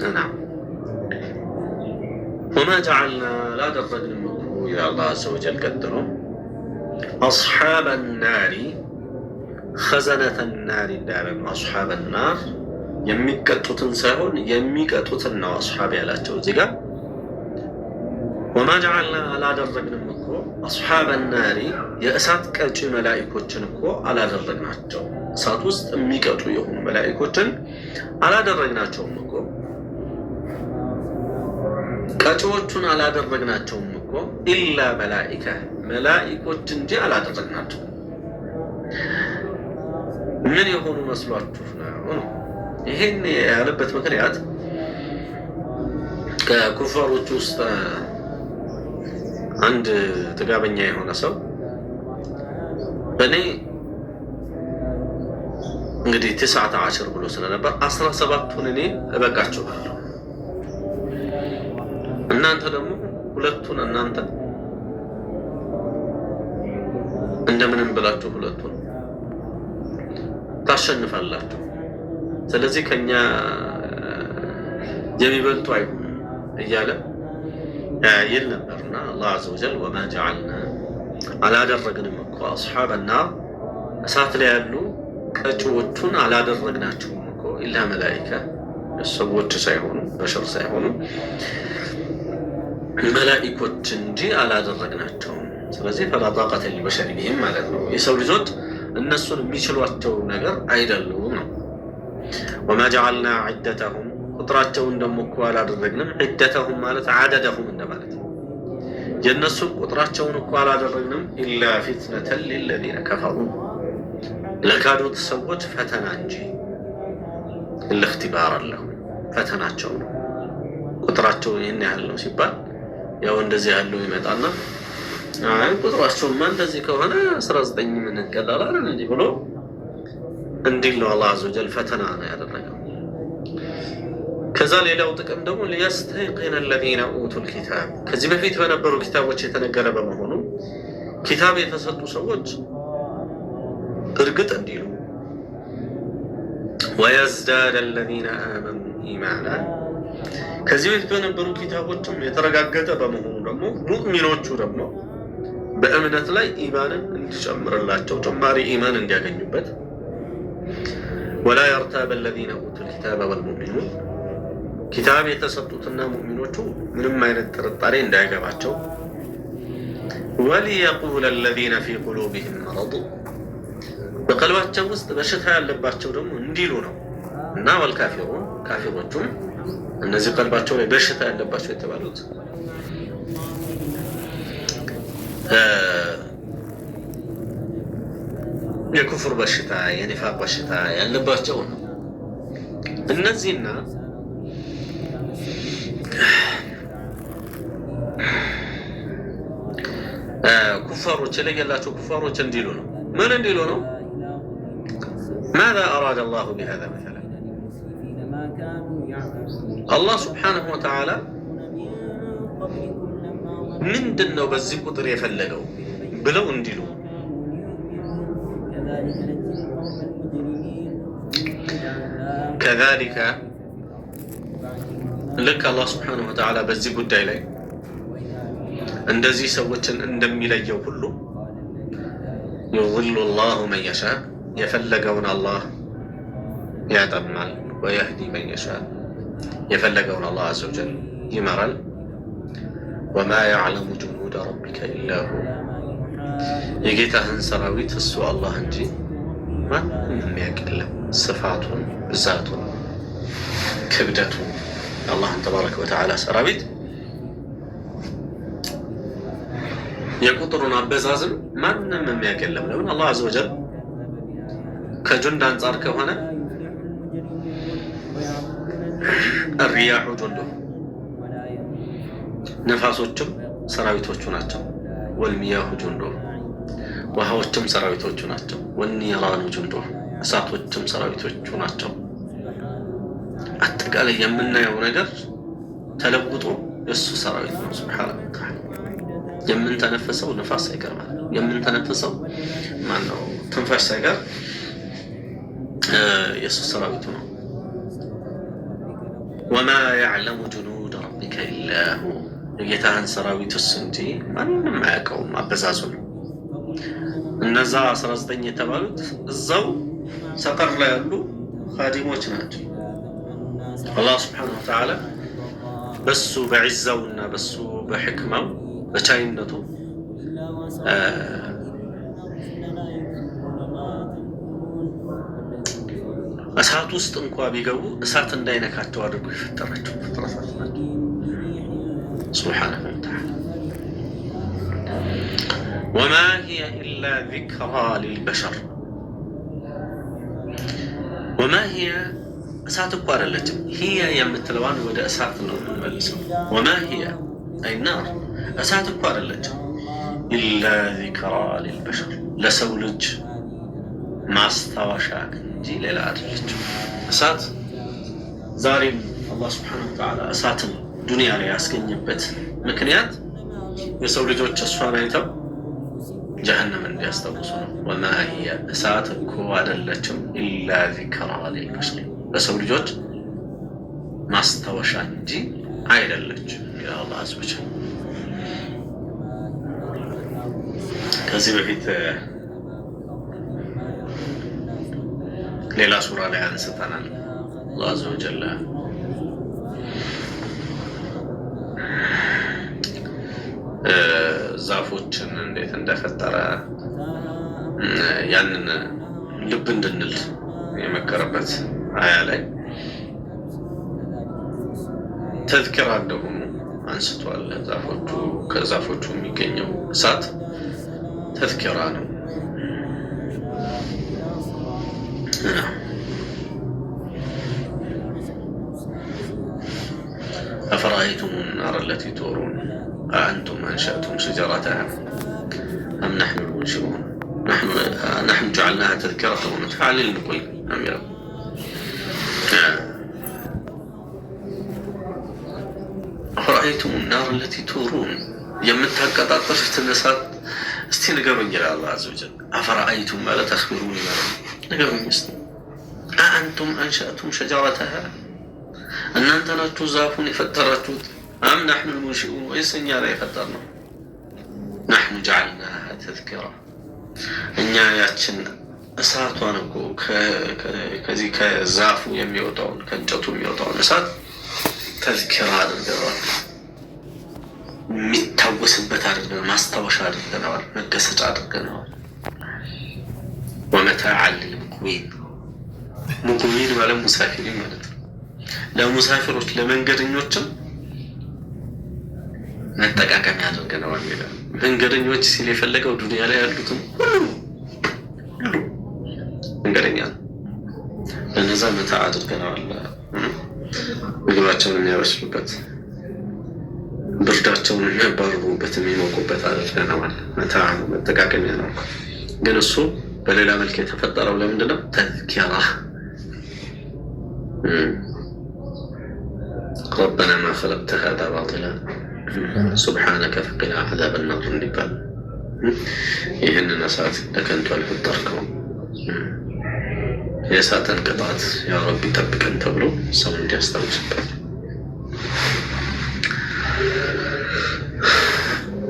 እና ወማ ጀዐልና ላደረግንም የአላህ ዐዘ ወጀል ቀጥሎ አስሓበ ናሪ ኸዘነተ ናሪ እንዳለ ነው። አስሓበ ናር የሚቀጡትን ሳይሆን የሚቀጡትን ነው አስሓብ ያላቸው እዚህ ጋር። ወማ ጀዐልና አላደረግንም እኮ አስሓበ ናሪ የእሳት ቀጪ መላኢኮችን እኮ አላደረግናቸው። እሳት ውስጥ የሚቀጡ የሆኑ መላኢኮችን አላደረግናቸውም እኮ። ቀጪዎቹን አላደረግናቸውም እኮ ኢላ መላኢካ መላኢኮች እንጂ አላደረግናቸው። ምን የሆኑ መስሏችሁ ነው? ይሄን ያለበት ምክንያት ከኩፋሮች ውስጥ አንድ ጥጋበኛ የሆነ ሰው እኔ እንግዲህ 19 ብሎ ስለነበር 17ቱን እኔ እበቃችኋለሁ፣ እናንተ ደግሞ 2ቱን እናንተ እንደምንም ብላችሁ 2ቱን ታሸንፋላችሁ። ስለዚህ ከኛ የሚበልጡ አይሆንም እያለ ይል ነበርና አላህ ዐዘ ወጀል ወማ ጀዐልና አላደረግንም እኮ አስሓበ ናር እሳት ላይ ያሉ ቀጪዎቹን አላደረግናቸውም እኮ ኢላ መላኢካ ሰዎች ሳይሆኑ በሸር ሳይሆኑ መላኢኮች እንጂ አላደረግናቸውም። ስለዚህ ፈላ ጣቀተ ሊበሸሪ ቢሂም ማለት ነው። የሰው ልጆች እነሱን የሚችሏቸው ነገር አይደሉም ነው። ወማ ጀዐልና ዒደተሁም ቁጥራቸውን ደግሞ እኮ አላደረግንም። ዒደተሁም ማለት ዓደደሁም እንደማለት ነው። የእነሱን ቁጥራቸውን እኮ አላደረግንም ኢላ ፊትነተን ሊለዚነ ከፈሩ ለካዱት ሰዎች ፈተና እንጂ እልክትባር አለሁ ፈተናቸው ነው። ቁጥራቸው ይህን ያህል ነው ሲባል ያው እንደዚህ ያለው ይመጣና አይ ቁጥራቸውማ እንደዚህ ከሆነ 19 ምን እንቀላለን እንዲህ ብሎ እንዲል ነው አላህ ዐዘ ወጀል ፈተና ነው ያደረገው። ከዛ ሌላው ጥቅም ደግሞ ሊያስተይቂነ الذين اوتوا الكتاب ከዚህ በፊት በነበሩ ኪታቦች የተነገረ በመሆኑ ኪታብ የተሰጡ ሰዎች እርግጥ እንዲሉ ويزداد الذين آمنوا إيمانا ከዚህ በፊት በነበሩ ኪታቦችም የተረጋገጠ በመሆኑ ደግሞ ሙእሚኖቹ ደግሞ በእምነት ላይ ኢማንን እንዲጨምርላቸው ጭማሪ ኢማን እንዲያገኙበት ولا يرتاب الذين اوتوا الكتاب والمؤمنون ኪታብ የተሰጡትና ሙእሚኖቹ ምንም አይነት ጥርጣሬ እንዳይገባቸው وليقول الذين في قلوبهم مرض በቀልባቸው ውስጥ በሽታ ያለባቸው ደግሞ እንዲሉ ነው እና ወልካፊሩን ካፊሮቹም እነዚህ ቀልባቸው ላይ በሽታ ያለባቸው የተባሉት የኩፍር በሽታ የኒፋቅ በሽታ ያለባቸው ነው። እነዚህና ኩፋሮች የለየላቸው ኩፋሮች እንዲሉ ነው። ምን እንዲሉ ነው? ماذا أراد الله بهذا مثلا الله سبحانه وتعالى ምንድነው በዚህ ቁጥር የፈለገው ብለው እንዲሉ كذلك ልክ አላህ ስብሓነሁ ወተዓላ በዚህ ጉዳይ ላይ እንደዚህ ሰዎችን እንደሚለየው ሁሉ يضل الله من يشاء የፈለገውን አላህ ያጠማል ويهدي من يشاء የፈለገውን አላህ ዐዘ ወጀል ይመራል وما يعلم جنود ربك إلا هو የጌታህን ሰራዊት እሱ አላህ እንጂ ማንም የሚያውቅ የለም። ስፋቱን፣ ብዛቱን፣ ክብደቱን አላህን ተባረከ ወተዓላ ሰራዊት የቁጥሩን አበዛዝም ማንም የሚያውቅ የለም። ለምን አላህ ዐዘ ወጀል ከጁንድ አንጻር ከሆነ الرياح جنده ነፋሶችም ሰራዊቶቹ ናቸው። ወልሚያሁ ጁንዱሁ ውሃዎችም ሰራዊቶቹ ናቸው። ወኒራኑ ጁንዱሁ እሳቶችም ሰራዊቶቹ ናቸው። አጠቃላይ የምናየው ነገር ተለውጦ የእሱ ሰራዊት ነው። ሱብሓነሁ ወተዓላ የምንተነፈሰው ነፋስ ሳይቀር ማለት ነው። የምንተነፈሰው ማነው ትንፋሽ ሳይቀር የእሱ ሰራዊቱ ነው። ወማ ያዕለሙ ጁኑደ ረቢከ ኢላ ሁ የጌታህን ሰራዊት እሱ እንጂ ማንም አያውቀውም አበዛዙን። እነዛ 19 የተባሉት እዛው ሰቀር ላይ ያሉ ኻዲሞች ናቸው። አላህ ስብሓነሁ ወተዓላ በሱ በዒዛውና በሱ በሕክማው በቻይነቱ እሳት ውስጥ እንኳ ቢገቡ እሳት እንዳይነካቸው አድርጎ የፈጠራቸው ፍጥረታት ናቸው። ሱብሓነሁ ወተዓላ ወማ ሂየ ኢላ ዚክራ ሊልበሸር ወማ ሂየ እሳት እኮ አይደለችም። ሂየ የምትለዋን ወደ እሳት ነው የምንመልሰው። ወማ ሂየ አይ ናር እሳት እኮ አይደለችም። ኢላ ዚክራ ሊልበሸር ለሰው ልጅ ማስታወሻ እንጂ ሌላ አይደለችም። እሳት ዛሬም አላህ ሱብሓነሁ ወተዓላ እሳትን ዱንያ ላይ ያስገኘበት ምክንያት የሰው ልጆች እሷን አይተው ጀሀነም እንዲያስታውሱ ነው። ወማ ሂየ እሳት እኮ አይደለችም ኢላ ዚክራ ሊልበሸር ለሰው ልጆች ማስታወሻ እንጂ አይደለችም ይላል አላህ ዐዘ ወጀል። ከዚህ በፊት ሌላ ሱራ ላይ አንስተናል። አላህ ዐዘ ወጀል ዛፎችን እንዴት እንደፈጠረ ያንን ልብ እንድንል የመከረበት አያ ላይ ተዝኪራ እንደሆኑ አንስቷል። ዛፎቹ ከዛፎቹ የሚገኘው እሳት ተዝኪራ ነው። أفرأيتم النار التي تورون أأنتم أنشأتم شجرتها أم نحن المنشئون نحن جعلناها تذكرة ومتاعا للمقوين أم يرى أفرأيتم النار التي تورون يمتها النسات استي نقرن إلى الله عز وجل أفرأيتم ما لا تخبرون نقرن مسلم أأنتم أنشأتم شجرتها أن أنت لا تزافون فترتوت أم نحن المنشئون ويسن يا لا يفترنا نحن جعلناها تذكرة إن ياتشن أساتوانا كذي كزافو يميوطون كنجتو يميوطون أسات تذكرة الجرات متوسبت عددنا ما استوش عددنا مقسج عددنا ومتاعا للمقوين مقوين ولا مسافرين مالت ለሙሳፊሮች ለመንገደኞችም መጠቃቀም ያደርገናል ይላል። መንገደኞች ሲል የፈለገው ዱንያ ላይ ያሉትም ሁሉ መንገደኛ ለነዛ መታ አድርገናል። ምግባቸውን የሚያበስሉበት፣ ብርዳቸውን የሚያባርሩበት፣ የሚሞቁበት አድርገናል። መታ መጠቃቀሚያ ነው። ግን እሱ በሌላ መልክ የተፈጠረው ለምንድን ነው? ተዝኪራ ربنا ما خلقت هذا باطلا سبحانك فقنا عذاب النار النبال ይህን እሳት ለከንቱ አልፈጠርከውም የእሳትን ቅጣት ያ ረቢ ጠብቀን ተብሎ ሰው እንዲያስታውስበት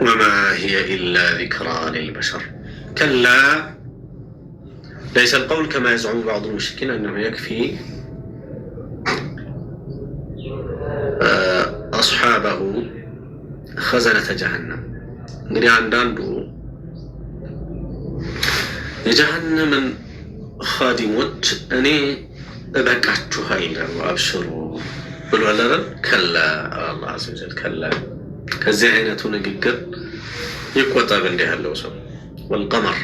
وما هي إلا ذكرى للبشر كلا ليس القول كما يزعم بعض المشركين أنه يكفي أصحابه خزنة جهنم እንግዲህ አንዳንዱ የጀሃነምን ኻዲሞች እኔ እበቃችኋለሁ አብሽሩ ብሏል አይደል? ከላ አላህ ዐዘ ወጀል ከላ ከዚህ አይነቱ ንግግር ይቆጠብ እንዲህ ያለው ሰው። ወልቀመር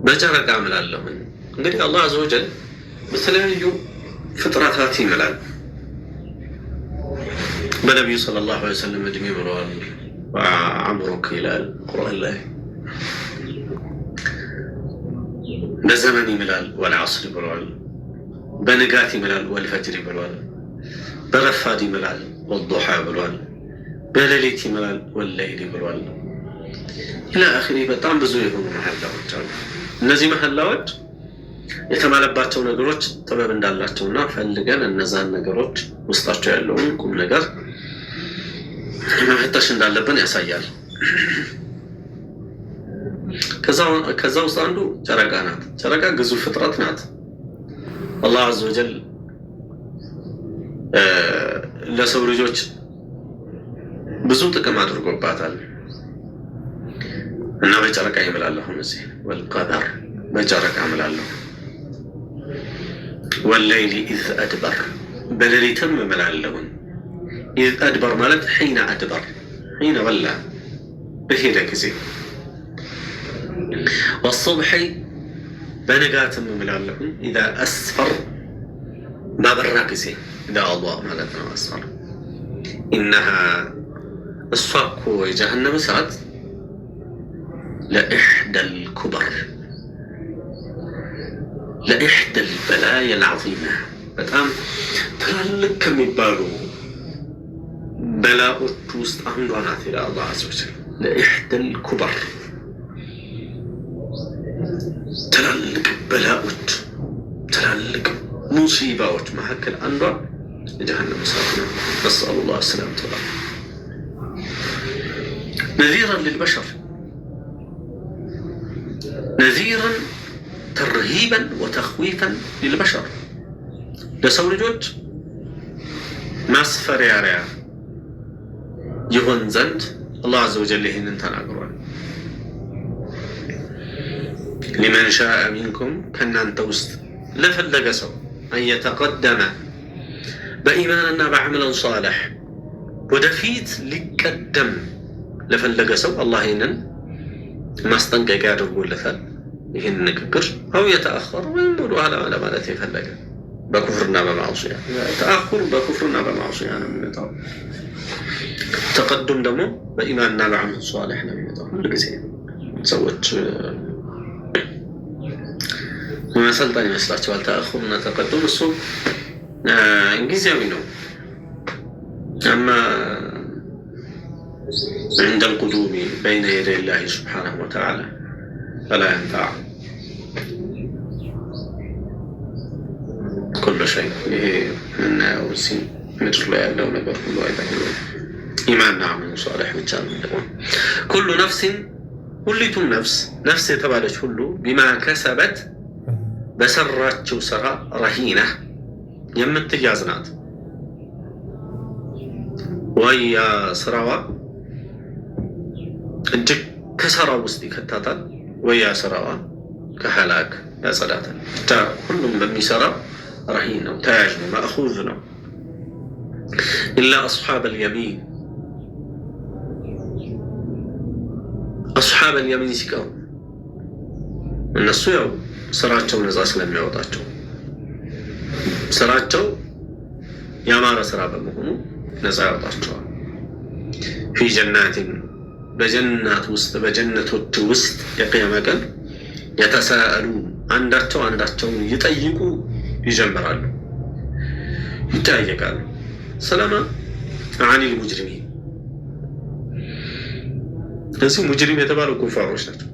በጨረቃ እምላለሁ። እንግዲህ አላህ ዐዘ ወጀል በተለያዩ ፍጥረታት ይምላል። በነቢዩ ሰለላሁ ዐለይሂ ወሰለም እድሜ ብለዋል። ወዐምሩክ ይላል ቁርአን ላይ። በዘመን ይምላል ወልዐስር ብለዋል። በንጋት ይምላል ወልፈጅር ብለዋል። በረፋድ ይምላል ወዱሓ ብለዋል። በሌሊት ይምላል ወለይል ብለዋል። ኢላ አኺሪ በጣም ብዙ የሆኑ መሐላዎች አሉ። እነዚህ መሐላዎች የተማለባቸው ነገሮች ጥበብ እንዳላቸውና ፈልገን እነዛን ነገሮች ውስጣቸው ያለውን ቁም ነገር መፈተሽ እንዳለብን ያሳያል። ከዛ ውስጥ አንዱ ጨረቃ ናት። ጨረቃ ግዙፍ ፍጥረት ናት። አላህ ዐዘ ወጀል ለሰው ልጆች ብዙ ጥቅም አድርጎባታል እና በጨረቃ ይምላለሁ። እዚህ ወልቀመር በጨረቃ እምላለሁ። ወለይሊ ኢዝ አድበር በሌሊትም እምላለሁ። ኢዝ አድበር ማለት ሒነ አድበር ሒነ ወላ በሄደ ጊዜ። ወሱብሒ በንጋትም እምላለሁ። ኢዛ አስፈር ባበራ ጊዜ ኢዛ አضاء ማለት ነው። አስፈር ኢነሃ الصاكو جهنم سات لإحدى الكبر لإحدى البلايا العظيمة بتأم تلالك كم يبالو بلاء توست أمدونا إلى الله عز وجل لإحدى الكبر تلالك بلاء تلالك مصيبة ما هكذا أنواع جهنم ساتنا نسأل الله السلامة والعافية نذيرا للبشر نذيرا ترهيبا وتخويفا للبشر لسول جوج مسفر يا ريا يهون زند الله عز وجل هن تناقرون لمن شاء منكم كنا انتوست لفلق سو أن يتقدم بإيماننا بعمل صالح ودفيت لقدم لفلق سو الله هنن ما استنقى قاعد يقول لفل ይህን ንግግር أو يتأخر ويقول على ማለት የፈለገ በኩፍርና በማዕሲያ ተአኹር በኩፍርና በማዕሲያ ነው የሚመጣው ተቀደም ደግሞ በኢማንና በአመል ሷሊህ ነው የሚመጣው ሁሉ ጊዜ ሰዎች መሰልጠን ይመስላቸዋል ተአኹርና ተቀደም እሱ ጊዜያዊ ነው أما عند القدوم بين يدي الله سبحانه وتعالى فلا ينفع كل شيء من وسيم مثل لا يعلو نبر كل واحد إيمان نعمل صالح وجان كل نفس كلتم نفس يتبالج كله بما كسبت بسرات سرا رهينة يمت جازنات ويا سراوا እጅግ ከሰራ ውስጥ ይከታታል ወያ ሰራዋ ከሐላክ ያጸዳታል ሁሉም በሚሰራ ረሂን ነው ተያዥ ነው ማእኹዝ ነው ኢላ አስሓብ اليمين አስሓብ اليمين ሲቀሩ እነሱ ያው ስራቸው ነፃ ስለሚያወጣቸው ስራቸው ያማረ ስራ በመሆኑ ነፃ ያወጣቸዋል في جنات بجنات وسط بجنቶች ውስጥ የቂያማ ቀን يتساءلون አንዳቸው ይጠይቁ ይጀምራሉ ይጠይቃሉ ሰላማ عن المجرمين እዚህ ሙጅሪም የተባሉ ኩፋሮች ናቸው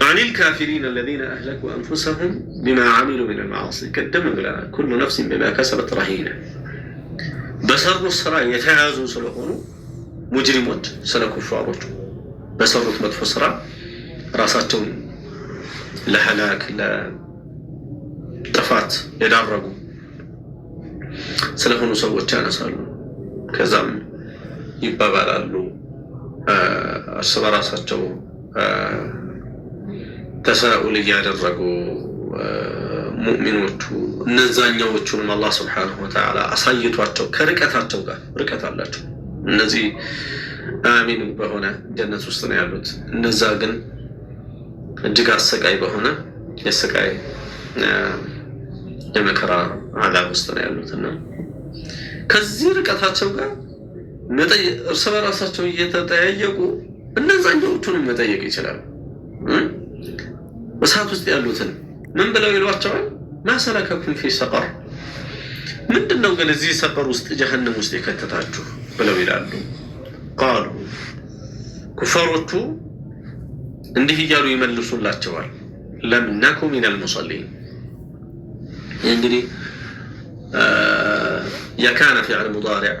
عن الكافرين الذين أهلكوا أنفسهم بما عملوا من المعاصي قدم لنا كل نفس بما كسبت رهينة بسروا السراء يتعازوا ስለሆኑ ሙጅሪሞች ስለ ኩፋሮች በሰሩት መጥፎ ስራ ራሳቸውን ለሐላክ ለጥፋት የዳረጉ ስለሆኑ ሰዎች ያነሳሉ ከዛም ይባባላሉ እርስ በራሳቸው ተሳኡል ያደረጉ ሙእሚኖቹ እነዛኛዎቹንም አላህ Subhanahu Wa Ta'ala አሳይቷቸው ከርቀታቸው ጋር ርቀት አላቸው እነዚህ አሚን በሆነ ጀነት ውስጥ ነው ያሉት እነዛ ግን እጅግ አሰቃይ በሆነ የሰቃይ የመከራ አዛብ ውስጥ ነው ያሉትና ከዚህ ርቀታቸው ጋር እርስ በራሳቸው እየተጠያየቁ እነዛኞቹንም መጠየቅ ይችላሉ በሳት ውስጥ ያሉትን ምን ብለው ይሏቸዋል ማሰለከኩም في سقر ምንድነው ግን እዚህ ሰቀር ውስጥ ጀሃነም ውስጥ የከተታችሁ ብለው ይላሉ قالوا ኩፋሮቹ እንዲህ እያሉ ይመልሱላቸዋል لم نكن من المصلين እንግዲህ يكان فعل مضارع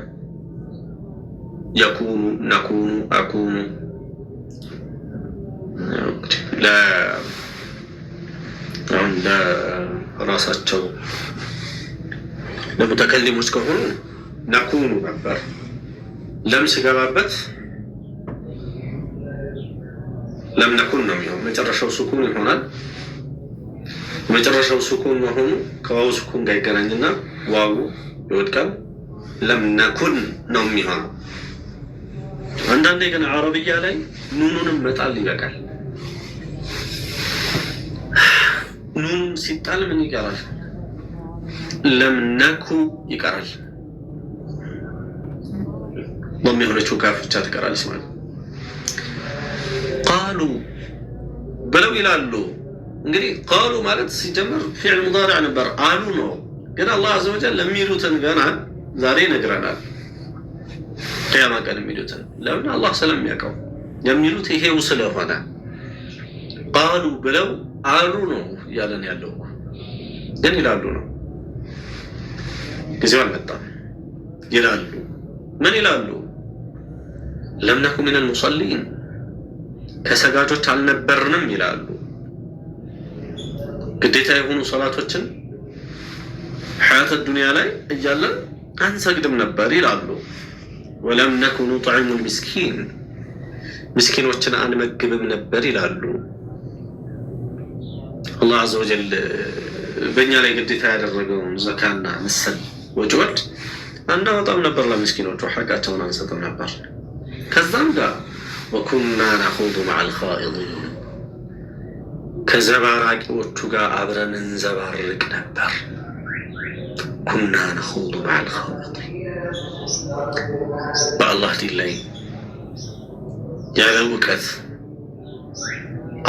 يكون نكون أكون لا عند راساتቸው ለሙተከሊሞች ከሆኑ نكون ነበር ለምን ሲገባበት لم نكن ነው የሚሆነው መጨረሻው ሱኩን ይሆናል መጨረሻው ሱኩን መሆኑ ከዋው ሱኩን ጋር ይገናኝና ዋው ይወድቃል لم نكن ነው የሚሆነው አንዳንዴ ግን አረብያ ላይ ኑኑንም መጣል ይበቃል ኑን ሲጣል ምን ይቀራል لم نكن ይቀራል ضم የሆነችው ካፍ ብቻ ትቀራለች ማለት ቃሉ ብለው ይላሉ። እንግዲህ ቃሉ ማለት ሲጀምር ፊዕል ሙዳሪዕ ነበር አሉ ነው። ግን አላህ ዐዘ ወጀል ለሚሉትን ገና ዛሬ ይነግረናል። ቂያማ ቀን የሚሉትን ለምን አላህ ስለሚያውቀው የሚሉት ይሄው ስለሆነ ቃሉ ብለው አሉ ነው እያለን ያለው ግን ይላሉ ነው። ጊዜው አልመጣም። ይላሉ ምን ይላሉ? ለም ነኩ ሚነል ሙሰሊን ከሰጋጆች አልነበርንም ይላሉ። ግዴታ የሆኑ ሶላቶችን ሐያት ዱንያ ላይ እያለን አንሰግድም ነበር ይላሉ። ወለም ነኩ ኑጥዒሙል ሚስኪን ምስኪኖችን አንመግብም ነበር ይላሉ። አላህ ዐዘ ወጀል በእኛ ላይ ግዴታ ያደረገውን ዘካና መሰል ወጪዎች አናወጣም ነበር፣ ለምስኪኖቹ ሐቃቸውን አንሰጥም ነበር። ከዛም ጋር ወኩና ነኹዱ መዐል ኻኢዲን ከዘባራቂዎቹ ጋር አብረን እንዘባርቅ ነበር። ኩና ነኹዱ መዐል ኻኢዲን በአላህ ዲን ላይ ያለ እውቀት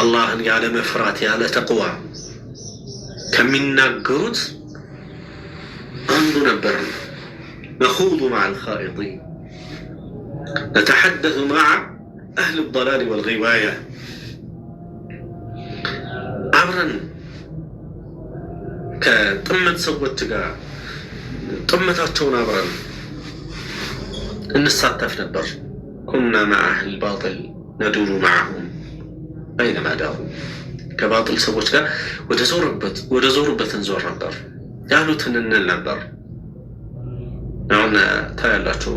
አላህን ያለ መፍራት ያለ ተቅዋ ከሚናገሩት አንዱ ነበር። ነኹዱ መዐል ኻኢዲን ነተሐደሱ መዐ አህሊ ضላል ወልጊዋያ አብረን ከጥመት ሰዎች ጋር ጥመታቸውን አብረን እንሳተፍ ነበር። ኩና መዐ አህሊ ባጢል ነዱሩ መዐሁም አይነማ ዳሩ ከባጢል ሰዎች ጋር ወደ ዞሩበት እንዞር ነበር፣ ያሉትን እንል ነበር። አሁን ታያላችሁ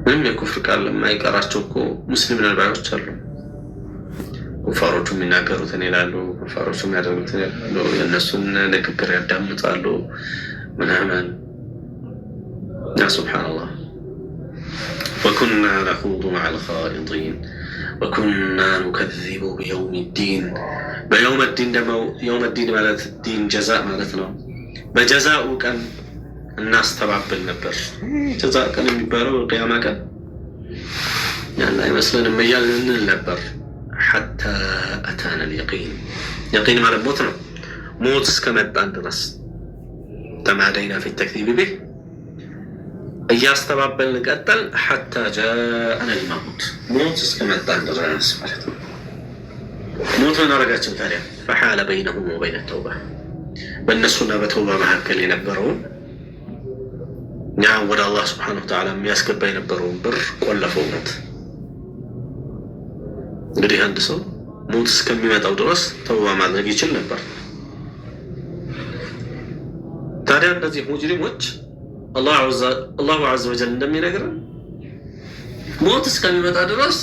ምንም የኩፍር ቃል የማይቀራቸው እኮ ሙስሊም ነባዮች አሉ። ኩፋሮቹ የሚናገሩትን ይላሉ፣ ኩፋሮቹ የሚያደርጉትን ይላሉ፣ የእነሱን ንግግር ያዳምጣሉ ምናምን። ያ ሱብሓነላህ ወኩና ነኹዱ መዐል ኻኢዲን ወኩና ኑከዚቡ ቢየውም ዲን በየውም ዲን ደግሞ የውም ዲን ማለት ዲን ጀዛእ ማለት ነው። በጀዛኡ ቀን እናስተባብል ነበር። ጀዛእ ቀን የሚባለው ቅያማ ቀን ያን አይመስለንም እያልን እንል ነበር። ሐታ አታና ልየቂን የቂን ማለት ሞት ነው። ሞት እስከመጣን ድረስ ተማደይና ፊ ተክዚብ ቢህ እያስተባበልን ቀጠል። ሐታ ጃአና ልመውት ሞት እስከመጣን ድረስ ማለት ነው። ሞት ምን አደረጋቸው ታዲያ? ፈሓለ በይነሁም ወበይነ ተውባ በእነሱና በተውባ መካከል የነበረውን ያ ወደ አላህ ስብሓነሁ ወተዓላ የሚያስገባ የነበረውን በር ቆለፈው ሞት። እንግዲህ አንድ ሰው ሞት እስከሚመጣው ድረስ ተውባ ማድረግ ይችል ነበር። ታዲያ እነዚህ ሙጅሪሞች አላሁ ዐዘ ወጀል እንደሚነግረን ሞት እስከሚመጣ ድረስ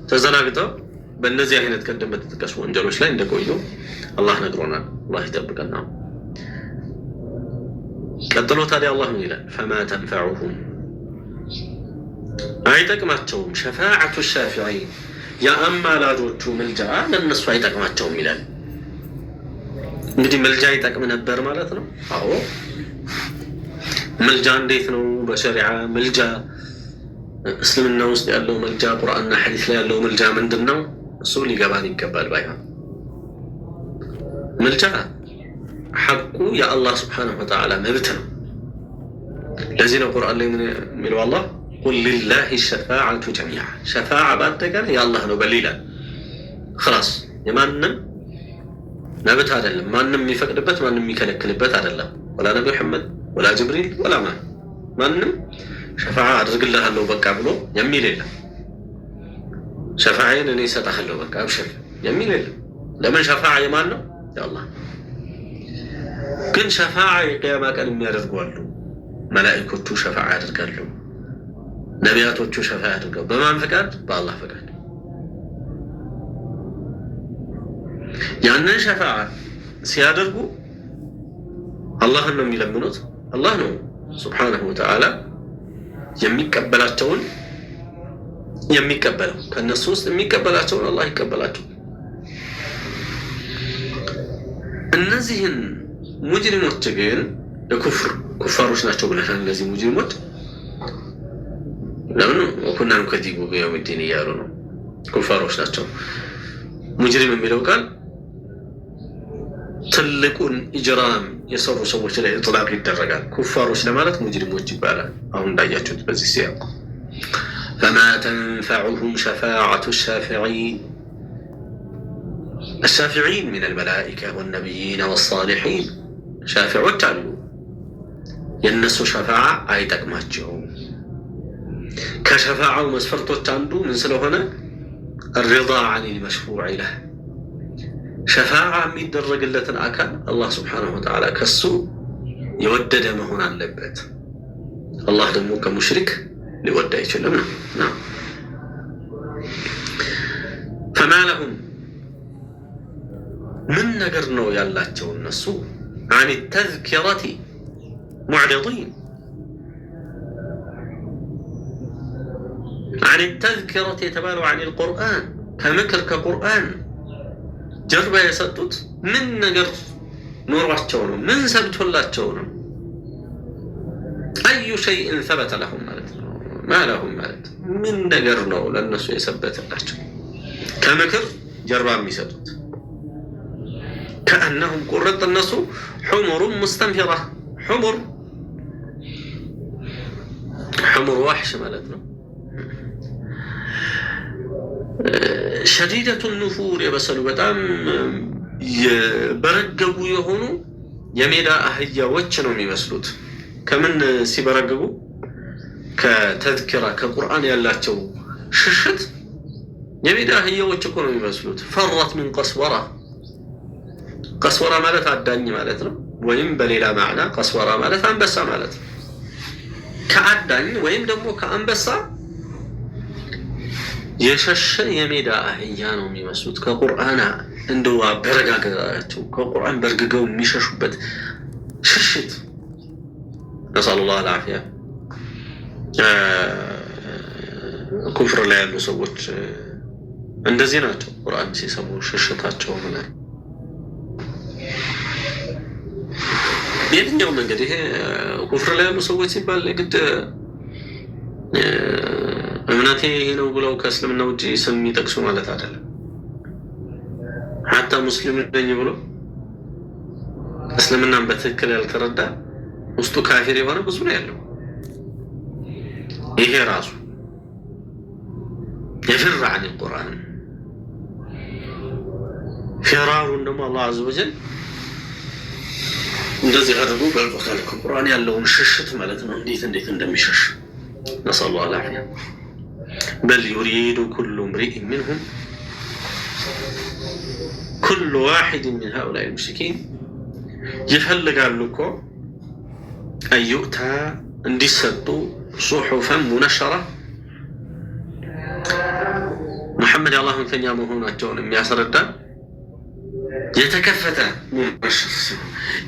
ተዘናግተው በእነዚህ አይነት ቀደም በተጠቀሱ ወንጀሎች ላይ እንደቆዩ አላህ ነግሮናል። አላህ ይጠብቀና ቀጥሎ ታዲያ አላህ ምን ይላል? ፈማ ተንፈዑሁም አይጠቅማቸውም፣ ሸፋዓቱ ሻፊዒን የአማላጆቹ ምልጃ ለእነሱ አይጠቅማቸውም ይላል። እንግዲህ ምልጃ ይጠቅም ነበር ማለት ነው። አዎ ምልጃ እንዴት ነው? በሸሪዓ ምልጃ እስልምና ውስጥ ያለው ምልጃ ቁርአንና ሐዲስ ላይ ያለው ምልጃ ምንድን ነው? እሱ ሊገባን ይገባል። ባይሆን ምልጃ ሐቁ የአላህ ስብሓነሁ ወተዓላ መብት ነው። ለዚህ ነው ቁርአን ላይ ምን የሚለው አላህ ቁል ሊላሂ ሸፋዓቱ ጀሚዓ ሸፋዓ በአጠቃላይ የአላህ ነው በል ይላል። ኸላስ የማንም መብት አይደለም። ማንም የሚፈቅድበት ማንም የሚከለክልበት አይደለም። ወላ ነቢ መሐመድ ወላ ጅብሪል ወላ ማንም ሸፋዓ አድርግልሃለሁ በቃ ብሎ የሚል የለም። ሸፋዓዬን እኔ እሰጥሃለሁ በቃ አብሽር የሚል የለም። ለምን ሸፋዓ የማን ነው? የአላህ። ግን ሸፋዓ የቂያማ ቀን የሚያደርጉ አሉ። መላኢኮቹ ሸፋዓ ያደርጋሉ፣ ነቢያቶቹ ሸፋዓ ያደርጋሉ። በማን ፈቃድ? በአላህ ፈቃድ። ያንን ሸፋዓ ሲያደርጉ አላህን ነው የሚለምኑት። አላህ ነው ሱብሓነሁ ወተዓላ የሚቀበላቸውን የሚቀበለው ከነሱ ውስጥ የሚቀበላቸውን አላህ ይቀበላቸው። እነዚህን ሙጅሪሞች ግን ኩፋሮች ናቸው ብለናል። እነዚህ ሙጅሪሞች ለምን ኩና ንከዚቡ በየውም ዲን እያሉ ነው። ኩፋሮች ናቸው። ሙጅሪም የሚለው ቃል ትልቁን ኢጅራም የሰሩ ሰዎች ላይ ኢጥላቅ ይደረጋል። ኩፋሮች ለማለት ሙጅሪሞች ይባላል። አሁን እንዳያችሁት በዚህ ሲያቁ فما تنفعهم شفاعة الشافعين من الملائكة والنبيين والصالحين شافعوا تعلو ينسو شفاعة آيتك ماتشو كشفاعة ومسفرتو تعندو من سلوهنا الرضا عن المشفوع له شفاعة من درج اللة الأكل الله سبحانه وتعالى كسو يودد ما هنا اللبت الله دمو كمشرك لودد يشلمنا نعم فما لهم من نقرنو يالاتشو النسو عن التذكرة معرضين عن التذكرة يتبالوا عن القرآن كمكر كقرآن جربة يسدد من نقر نور واتشونه من سبت اللاتشونه أي شيء ثبت لهم مالت ما لهم مالت من نقرنو للنسو يثبت اللاتشو كمكر جربة يسدد كأنهم قرط الناس حمر مستنفرة حمر وحش مالتنا شديدة النفور يبسلوا بتام يبرقبوا يهونوا يميدا أهيا وچنهم يبسلوت كمن سيبرقبوا كتذكرة كقرآن يالاتشو ششت يميدا أهيا وچكونهم يبسلوت فرت من قسورة مالت عداني مالتنا ويم بليلا معنى قسورة مالت أنبسا مالت كعداني ويم دمو كأنبسا يشش يميدا أحيانهم يمسوت كقرآن اندوا برقاقاتو كقرآن برقاقو ميششبت ششت نسأل الله العافية كفر لا يلو سوت عند زيناتو قرآن سيسمو ششتاتو هنا የትኛው መንገድ ይሄ ኩፍር ላይ መስዋዕት ሲባል ለግድ እምነቴ ይሄ ነው ብለው ከእስልምና ውጪ ስም ይጠቅሱ ማለት አይደለም። حتى ሙስሊም ነኝ ብሎ እስልምናን በትክክል ያልተረዳ ውስጡ ካፊር የሆነ ብዙ ነው ያለው። ይሄ ራሱ يفر عن القرآن فرار እንደማ الله عز وجل እንደዚህ አድርጎ በልቆታል። ከቁርአን ያለውን ሽሽት ማለት ነው። እንዴት እንደሚሸሽ نسأل الله العافية بل يريد كل امرئ منهم كل واحد من هؤلاء المشركين يفلقالو እኮ أن يؤتى እንዲሰጡ صحفا منشرة محمد الله መልእክተኛ መሆናቸውን የሚያስረዳ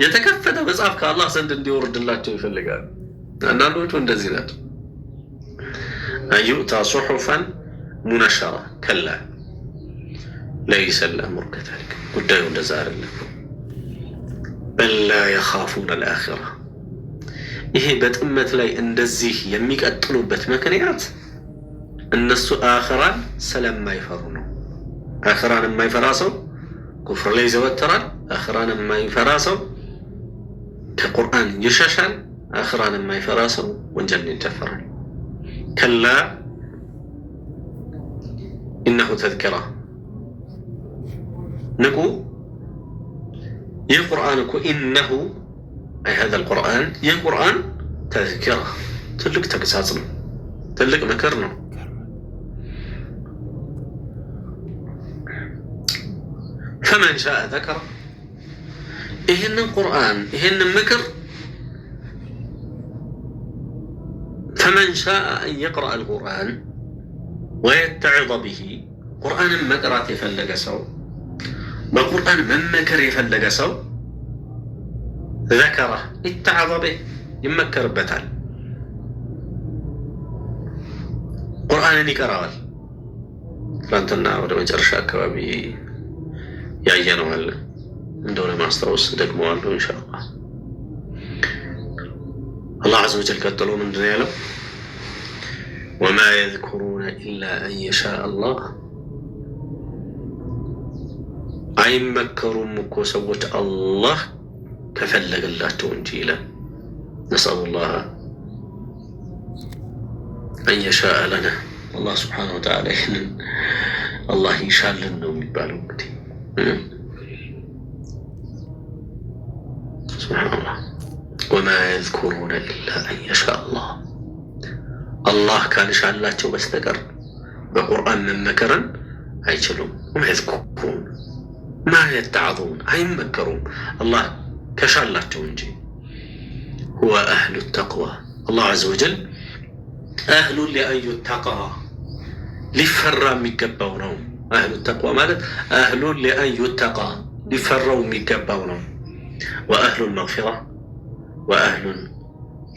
የተከፈተ መጽሐፍ ከአላህ ዘንድ እንዲወርድላቸው ይፈልጋሉ። አንዳንዶቹ እንደዚህ ናቸው። أيؤتى صحفا منشرة كلا ليس الأمر كذلك ጉዳዩ እንደዛ አይደለም። بل لا يخافون الآخرة ይሄ በጥመት ላይ እንደዚህ የሚቀጥሉበት ምክንያት እነሱ አኺራን ስለማይፈሩ ነው። አኺራን የማይፈራ ሰው كفر ليس وتران آخران ما يفراسوا كقرآن يششان آخران ما يفراسوا وانجل يتفران كلا إنه تذكرة نقول يا قرآنك إنه أي هذا القرآن يا قرآن تذكرة تلك تقساسنا تلك مكرنا فمن شاء ذكر إهن القرآن إهن مكر فمن شاء أن يقرأ القرآن ويتعظ به قرآن مكرات يفلق سو بالقرآن من مكر يفلق سو ذكره اتعظ به يمكر بتال قرآن يقرأ فانتنا ودما جرشا كوابي ያየነው አለ እንደሆነ ማስተዋወስ ደግመዋለሁ ኢንሻአላህ። አላህ عز وجل ቀጥሎ ምንድነው ያለው? وما يذكرون إلا أن يشاء الله አይመከሩም እኮ ሰዎች አላህ ከፈለገላቸው እንጂ ይላል። نسأل الله أن يشاء لنا الله سبحانه وتعالى الله يشاء لنا የሚባለው እንግዲህ سبحان الله وما يذكرون إلا أن يشاء الله الله كان شاءላቸው በስተቀር በቁርአን መመከረን አይችሉም። وما يذكرون ما يتعظون አይመከሩም الله ከሻላቸው እንጂ هو أهل التقوى الله عز وجل أهل لأن يتقى لفرا ميقباو أهل التقوى مالت أهل لأن يتقى لفرا ميقباو وأهل المغفرة وأهل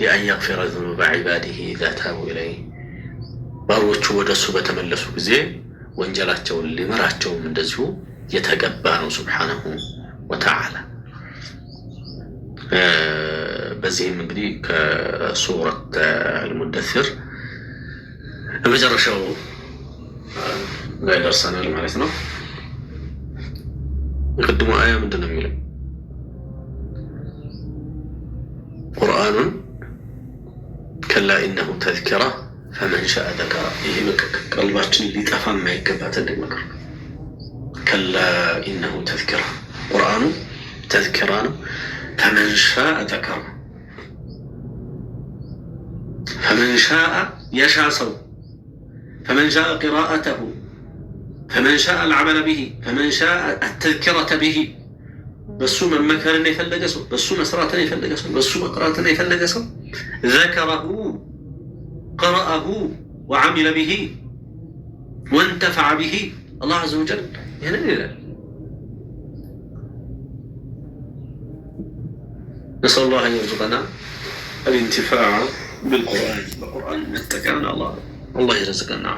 لأن يغفر ذنوب عباده إذا تابوا إليه باروچو ودسو بتملسو ጊዜ ወንጀላቸውን ሊመራቸው እንደዚሁ የተገባ ነው سبحانه وتعالى በዚህም እንግዲህ ከሱረት አልሙደሲር መጨረሻው ላይ ደርሰናል ማለት ነው። ቅድሙ አያ ምንድን ነው የሚለው? ቁርአኑን ከላ ኢነሁ ተዝኪራ ፈመን ሻአ ዘከራ። ይሄ ቀልባችን ሊጠፋ የማይገባ ትልቅ ነገር ነው። ከላ ኢነሁ ተዝኪራ፣ ቁርአኑ ተዝኪራ ነው። فمن شاء ذكر فمن شاء يشاء سو فمن شاء قراءته فمن شاء العمل به فمن شاء التذكرة به بسو من مكرن يفلق سو بسو مسرات يفلق سو بسو مقرات يفلق سو ذكره قرأه وعمل به وانتفع به الله عز وجل يعني نسأل الله أن يرزقنا الانتفاع بالقرآن. القرآن نتكلم الله يرزقنا.